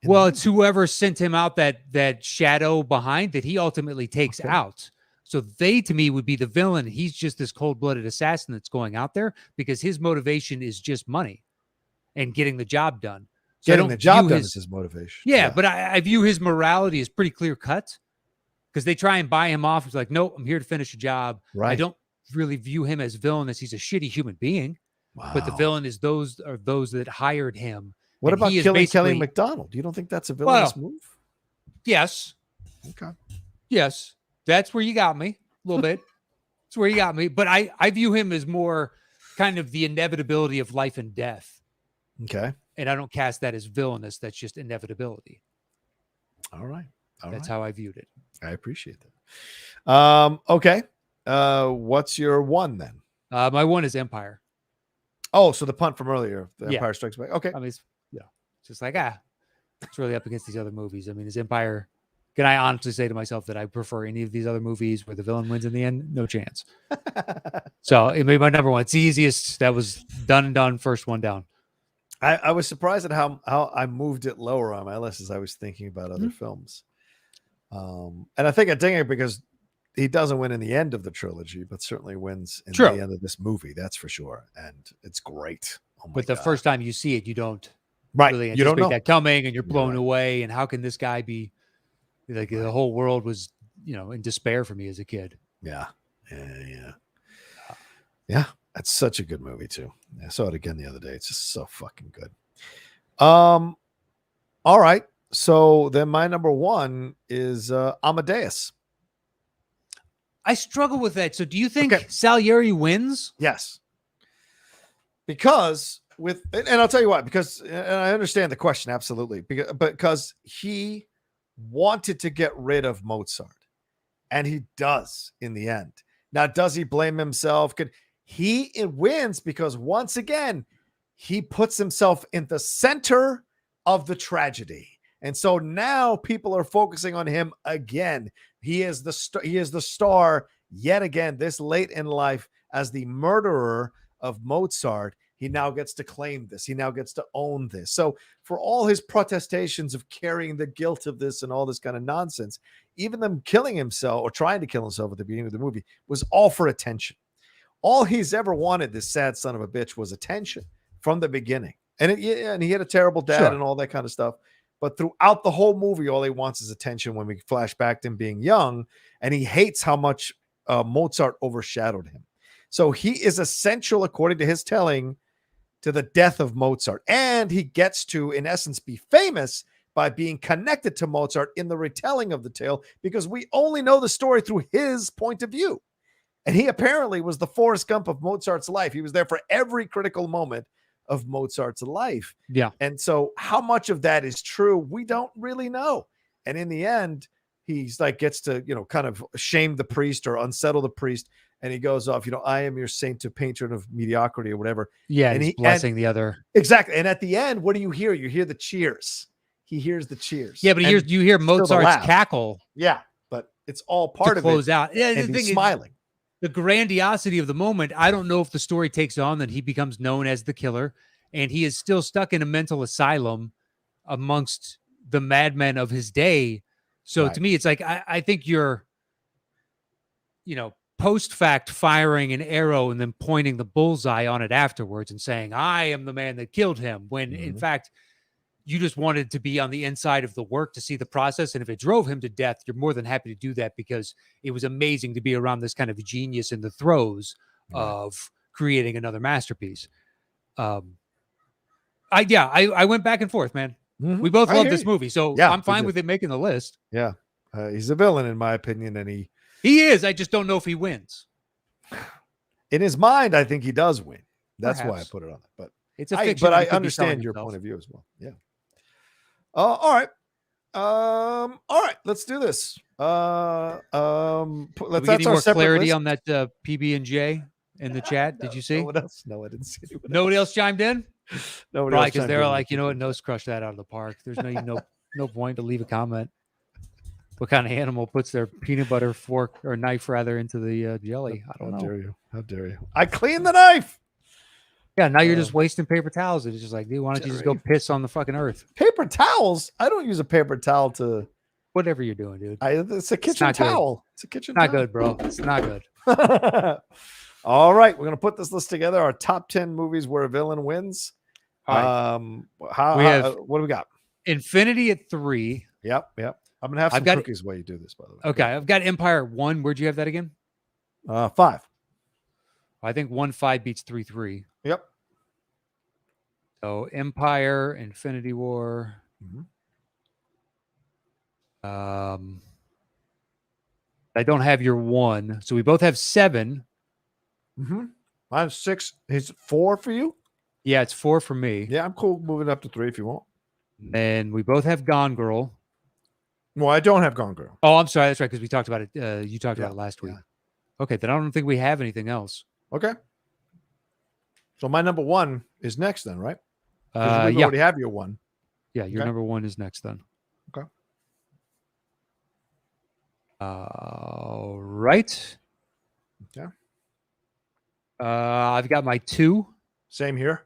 Well, it's whoever sent him out that shadow behind that he ultimately takes out. So they, to me, would be the villain. He's just this cold-blooded assassin that's going out there because his motivation is just money and getting the job done. So getting the job done is his motivation. Yeah, but I view his morality as pretty clear-cut because they try and buy him off. He's like, no, I'm here to finish a job. Right. I don't really view him as villainous. He's a shitty human being. Wow. But the villain is those that hired him. What about killing Kelly MacDonald? You don't think that's a villainous move? Yes. Okay. Yes. That's where you got me a little bit. That's where you got me. But I view him as more kind of the inevitability of life and death. Okay. And I don't cast that as villainous. That's just inevitability. All right. That's how I viewed it. I appreciate that. Okay. What's your one then? My one is Empire. Oh, so the punt from earlier, the Empire Strikes Back. Okay. I mean, it's just like, it's really up against these other movies. I mean, is Empire, can I honestly say to myself that I prefer any of these other movies where the villain wins in the end? No chance. So it made my number one. It's the easiest. That was done and done. First one down. I was surprised at how I moved it lower on my list as I was thinking about other films. And I think I ding it because he doesn't win in the end of the trilogy, but certainly wins in the end of this movie. That's for sure. And it's great. Oh my but the God. first time you see it, you don't you really don't anticipate know that coming, and you're blown away. And how can this guy be like the whole world was, in despair for me as a kid. Yeah. That's such a good movie too. I saw it again the other day. It's just so fucking good. All right. So then my number one is Amadeus. I struggle with that. So do you think Salieri wins? Yes. Because and I'll tell you why, because, and I understand the question, absolutely, because he wanted to get rid of Mozart, and he does in the end. Now, does he blame himself? It wins because once again, he puts himself in the center of the tragedy. And so now people are focusing on him again. He is the star yet again, this late in life, as the murderer of Mozart. He now gets to claim this. He now gets to own this. So for all his protestations of carrying the guilt of this and all this kind of nonsense, even them killing himself or trying to kill himself at the beginning of the movie was all for attention. All he's ever wanted, this sad son of a bitch, was attention from the beginning. And he had a terrible dad and all that kind of stuff. But throughout the whole movie, all he wants is attention when we flash back to him being young. And he hates how much Mozart overshadowed him. So he is essential, according to his telling, to the death of Mozart. And he gets to, in essence, be famous by being connected to Mozart in the retelling of the tale, because we only know the story through his point of view. And he apparently was the Forrest Gump of Mozart's life. He was there for every critical moment of Mozart's life. Yeah. And so how much of that is true, we don't really know. And in the end, he's like, gets to, kind of shame the priest or unsettle the priest. And he goes off, I am your saint to patron of mediocrity or whatever. Yeah. And he's blessing the other. Exactly. And at the end, what do you hear? You hear the cheers. He hears the cheers. Yeah. But you hear Mozart's cackle. Yeah. But it's all part of close it. Out. Yeah. And he's smiling. The grandiosity of the moment. I don't know if the story takes on that he becomes known as the killer, and he is still stuck in a mental asylum amongst the madmen of his day. So to me, it's like, I think you're, post-fact firing an arrow and then pointing the bullseye on it afterwards and saying, I am the man that killed him. When in fact, you just wanted to be on the inside of the work to see the process. And if it drove him to death, you're more than happy to do that because it was amazing to be around this kind of genius in the throes of creating another masterpiece. I went back and forth, man. Mm-hmm. We both love this movie, so I'm fine with it making the list. Yeah. He's a villain in my opinion, and he is. I just don't know if he wins. In his mind, I think he does win. That's Perhaps. why I put it on it. But it's a fiction. But I understand your point of view as well. Yeah. All right. All right. Let's do this. Let's get more clarity on that PB&J in the chat. Did you see? No one else? No, I didn't see anyone. Nobody else chimed in. Nobody Probably because they're like, you know what? Nose crushed that out of the park. There's no point to leave a comment. What kind of animal puts their peanut butter fork or knife rather into the jelly? I don't know. How dare you? How dare you? I cleaned the knife. Yeah, now you're just wasting paper towels. It's just like, dude, why don't you just go piss on the fucking earth? Paper towels? I don't use a paper towel to. Whatever you're doing, dude. It's a kitchen towel. It's a kitchen towel. Not good, bro. It's not good. All right, we're gonna put this list together. Our top 10 movies where a villain wins. Right. What do we got? Infinity at 3. Yep. I'm gonna have some cookies while you do this, by the way. Okay, I've got Empire 1. Where'd you have that again? 5. I think 1-5 beats 3-3. Yep. So Empire, Infinity War. I don't have your 1, so we both have 7. Mine's 6. Is it 4 for you? Yeah, it's 4 for me. Yeah, I'm cool moving up to 3 if you want. And we both have Gone Girl. Well, I don't have Gone Girl. Oh, I'm sorry. That's right, because we talked about it. You talked about it last week. Okay, then I don't think we have anything else. Okay. So my number 1 is next then, right? We already have your 1. Yeah, your number 1 is next then. Okay. All right. Okay. I've got my 2. Same here.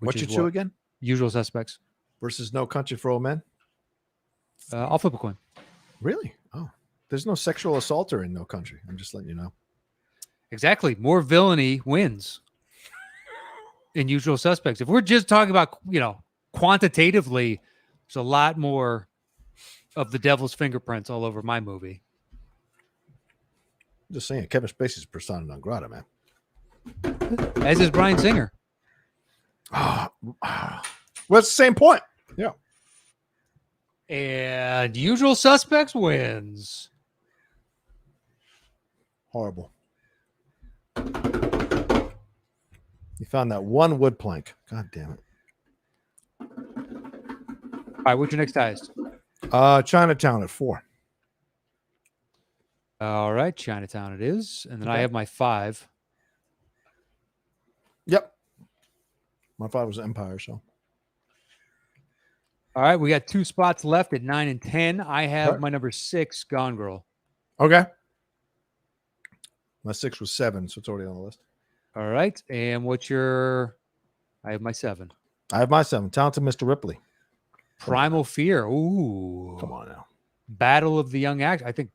What's your 2 again? Usual Suspects. Versus No Country for Old Men. I'll flip a coin. Really? Oh, there's no sexual assaulter in No Country. I'm just letting you know. Exactly. More villainy wins in Usual Suspects. If we're just talking about, quantitatively, there's a lot more of the devil's fingerprints all over my movie. I'm just saying, Kevin Spacey's persona non grata, man. As is Bryan Singer. Well, it's the same point. Yeah. And Usual Suspects wins. Horrible. You found that one wood plank. God damn it. All right, what's your next highest? Chinatown at 4. All right, Chinatown it is. And then I have my 5. Yep. My 5 was Empire, so. All right, we got 2 spots left at 9 and 10. I have my number 6, Gone Girl. Okay. My 6 was 7, so it's already on the list. All right, and what's your... I have my 7. I have my 7, Talented Mr. Ripley. Primal Fear. Ooh. Come on now. Battle of the Young Actors. I think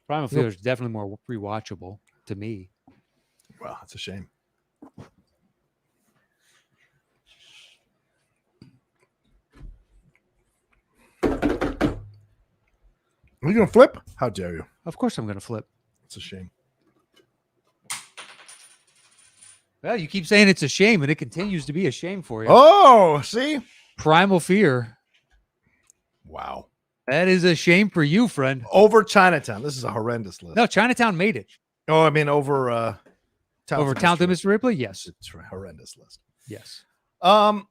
Primal Fear is definitely more rewatchable to me. Well, that's a shame. Are you going to flip? How dare you? Of course I'm going to flip. It's a shame. Well, you keep saying it's a shame, and it continues to be a shame for you. Oh, see? Primal Fear. Wow. That is a shame for you, friend. Over Chinatown. This is a horrendous list. No, Chinatown made it. Oh, I mean over Talented Mr. Ripley? Yes. It's a horrendous list. Yes. All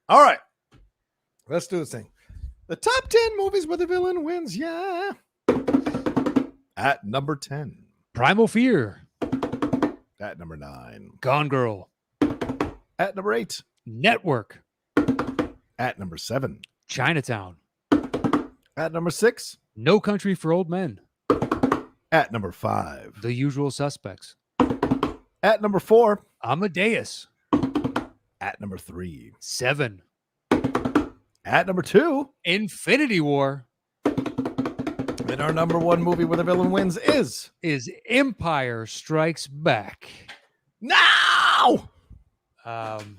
right. Let's do this thing. The top 10 movies where the villain wins. Yeah. At number 10. Primal Fear. At number 9. Gone Girl. At number 8. Network. At number 7. Chinatown. At number 6. No Country for Old Men. At number 5. The Usual Suspects. At number 4. Amadeus. At number 3. 7. At number 2. Infinity War. And our number 1 movie where the villain wins is Empire Strikes Back. Now. And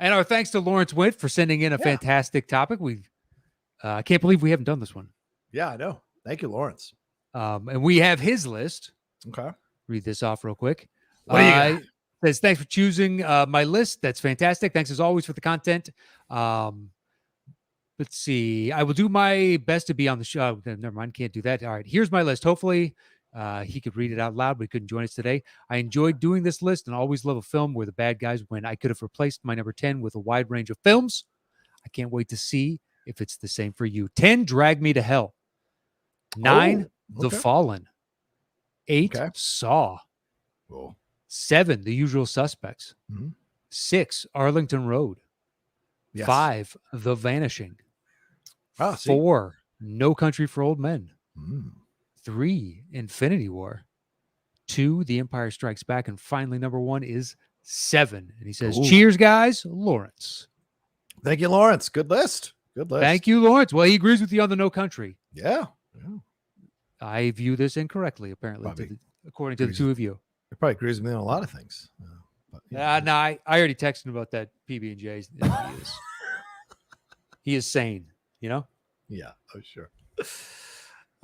And our thanks to Laurence Witt for sending in a fantastic topic. I can't believe we haven't done this one. Yeah, I know. Thank you, Laurence. And we have his list. Okay. Read this off real quick. What do you got? Says, thanks for choosing my list. That's fantastic. Thanks as always for the content. Let's see. I will do my best to be on the show. Never mind. Can't do that. All right. Here's my list. Hopefully he could read it out loud, but he couldn't join us today. I enjoyed doing this list and always love a film where the bad guys win. I could have replaced my number 10 with a wide range of films. I can't wait to see if it's the same for you. 10, Drag Me to Hell. 9, The Fallen. 8, Saw. Cool. 7, The Usual Suspects. 6, Arlington Road. 5, The Vanishing. 4, No Country for Old Men. 3, Infinity War. 2, The Empire Strikes Back. And finally, number 1 is 7. And he says, cheers, guys. Lawrence. Thank you, Lawrence. Good list. Good list. Thank you, Lawrence. Well, he agrees with you on the No Country. Yeah. I view this incorrectly, apparently, according to the two of you. He probably agrees with me on a lot of things. No, I already texted him about that PB&J. He is sane, you know? Yeah, sure.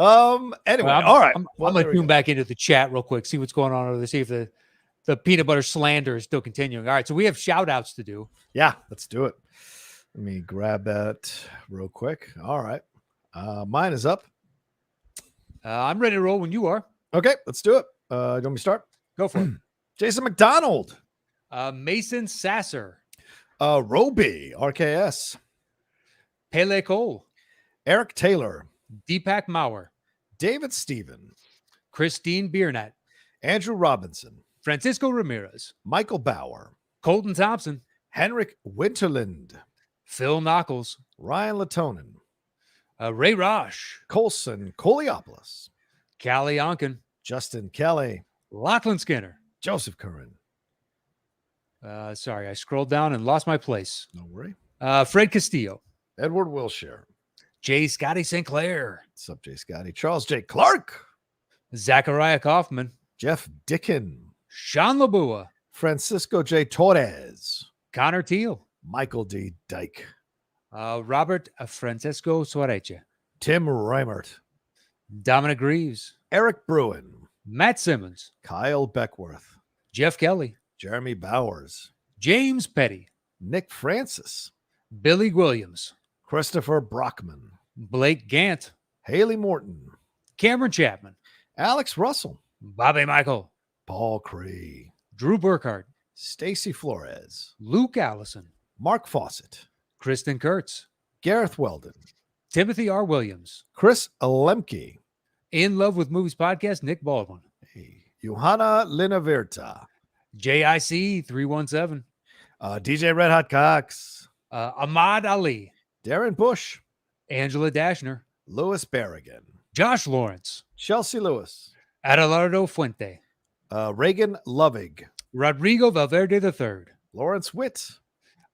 Anyway, well, all right. I'm going to tune back into the chat real quick, see what's going on over there, see if the peanut butter slander is still continuing. All right, so we have shout outs to do. Yeah, let's do it. Let me grab that real quick. All right. Mine is up. I'm ready to roll when you are. Okay, let's do it. Do you want me to start? Go for it. Jason McDonald. Mason Sasser. Roby, RKS. Pele Cole. Eric Taylor. Deepak Mauer. David Stephen. Christine Biernat. Andrew Robinson. Francisco Ramirez. Michael Bauer. Colton Thompson. Henrik Winterland. Phil Knuckles. Ryan Latonen. Ray Rosh. Colson Koliopoulos. Callie Onken. Justin Kelly. Lachlan Skinner. Joseph Curran. Sorry, I scrolled down and lost my place. No worry. Fred Castillo. Edward Wilshire. J. Scotty St. Clair. What's up, J. Scotty? Charles J. Clark. Zachariah Kaufman. Jeff Dickin. Sean Labua. Francisco J. Torres. Connor Teal. Michael D. Dyke. Robert Francisco Suareche. Tim Reimert. Dominic Greaves. Eric Bruin. Matt Simmons. Kyle Beckworth. Jeff Kelly. Jeremy Bowers. James Petty. Nick Francis. Billy Williams. Christopher Brockman. Blake Gant. Haley Morton. Cameron Chapman. Alex Russell. Bobby Michael. Paul Cree. Drew Burkhardt. Stacy Flores. Luke Allison. Mark Fawcett. Kristen Kurtz. Gareth Weldon. Timothy R. Williams. Chris Lemke. In Love with Movies podcast, Nick Baldwin. Hey. Johanna Linaverta. JIC 317. DJ Red Hot Cox. Ahmad Ali. Darren Bush. Angela Dashner. Louis Berrigan. Josh Lawrence. Chelsea Lewis. Adelardo Fuente. Reagan Lovig. Rodrigo Valverde III. Laurence Witt.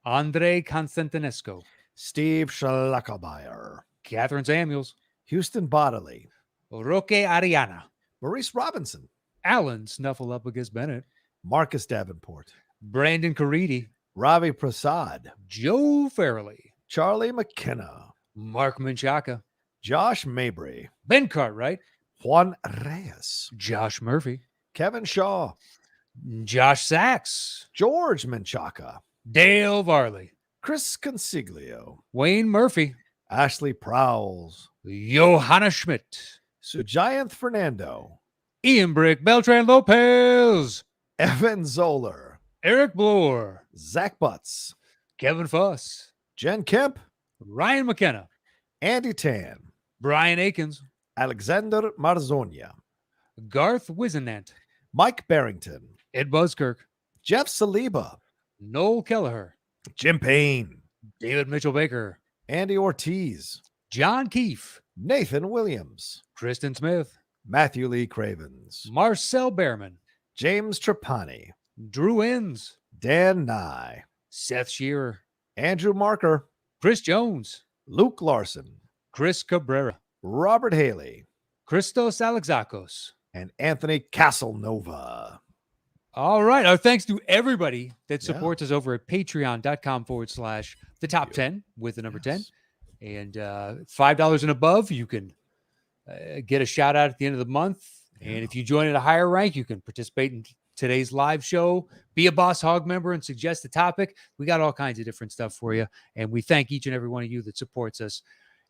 Andre Constantinesco. Steve Schlackelmeyer. Catherine Samuels. Houston Bodily. Roque Ariana. Maurice Robinson. Alan Snuffleupagus Bennett. Marcus Davenport. Brandon Caridi. Ravi Prasad. Joe Farrelly. Charlie McKenna. Mark Menchaca. Josh Mabry. Ben Cartwright. Juan Reyes. Josh Murphy. Kevin Shaw. Josh Sachs. George Menchaca. Dale Varley. Chris Consiglio. Wayne Murphy. Ashley Prowls. Johanna Schmidt. Sujayanth Fernando. Ian Brick. Beltran Lopez. Evan Zoller. Eric Bloor. Zach Butts. Kevin Fuss. Jen Kemp. Ryan McKenna. Andy Tan. Brian Akins. Alexander Marzonia. Garth Wizenant. Mike Barrington. Ed Buskirk. Jeff Saliba. Noel Kelleher. Jim Payne. David Mitchell Baker. Andy Ortiz. John Keefe. Nathan Williams. Kristen Smith. Matthew Lee Cravens. Marcel Behrman. James Trapani. Drew Inns. Dan Nye. Seth Shearer. Andrew Marker. Chris Jones. Luke Larson. Chris Cabrera. Robert Haley. Christos Alexakos. And Anthony Casanova. All right. Our thanks to everybody that supports us over at patreon.com/the top 10 with the number 10. And $5 and above, you can get a shout out at the end of the month. And if you join at a higher rank, you can participate in today's live show, be a Boss Hog member, and suggest a topic. We got all kinds of different stuff for you. And we thank each and every one of you that supports us.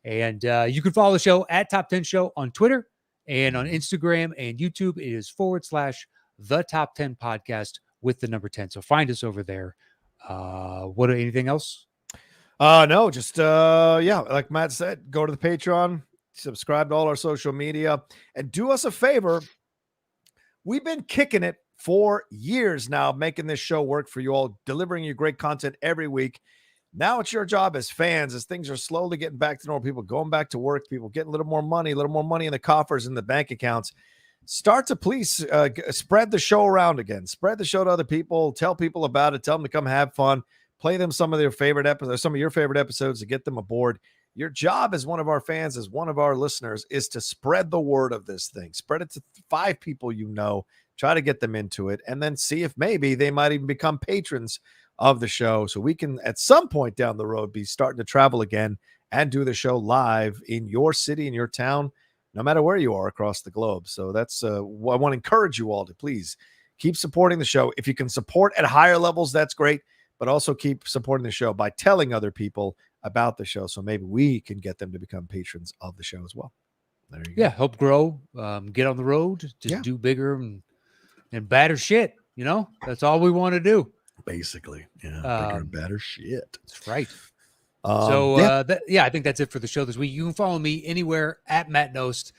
And you can follow the show at Top 10 Show on Twitter and on Instagram and YouTube. It is /the Top 10 podcast with the number 10. So find us over there. Anything else? No, just like Matt said, go to the Patreon, subscribe to all our social media, and do us a favor. We've been kicking it for years now, making this show work for you all, delivering you great content every week. Now it's your job as fans, as things are slowly getting back to normal, people going back to work, people getting a little more money in the coffers, in the bank accounts. Start to please spread the show around again. Spread the show to other people. Tell people about it. Tell them to come have fun. Play them some of their favorite episodes, some of your favorite episodes to get them aboard. Your job as one of our fans, as one of our listeners, is to spread the word of this thing. Spread it to 5 people you know. Try to get them into it, and then see if maybe they might even become patrons of the show, so we can at some point down the road be starting to travel again and do the show live in your city, in your town, no matter where you are across the globe. So that's I want to encourage you all to please keep supporting the show. If you can support at higher levels, that's great, but also keep supporting the show by telling other people about the show, so maybe we can get them to become patrons of the show as well. There you go. Help grow, get on the road, just do bigger and badder shit. That's all we want to do. Basically, bigger and better shit. That's right. I think that's it for the show this week. You can follow me anywhere at Matt Knost.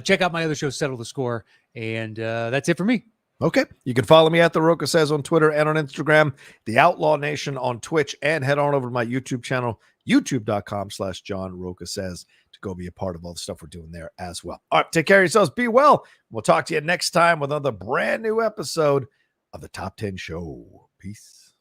Check out my other show, Settle the Score, and that's it for me. Okay. You can follow me at The Rocha Says on Twitter and on Instagram, The Outlaw Nation on Twitch, and head on over to my YouTube channel, youtube.com/John Rocha Says, to go be a part of all the stuff we're doing there as well. All right. Take care of yourselves. Be well. We'll talk to you next time with another brand new episode of the Top 10 Show. Peace.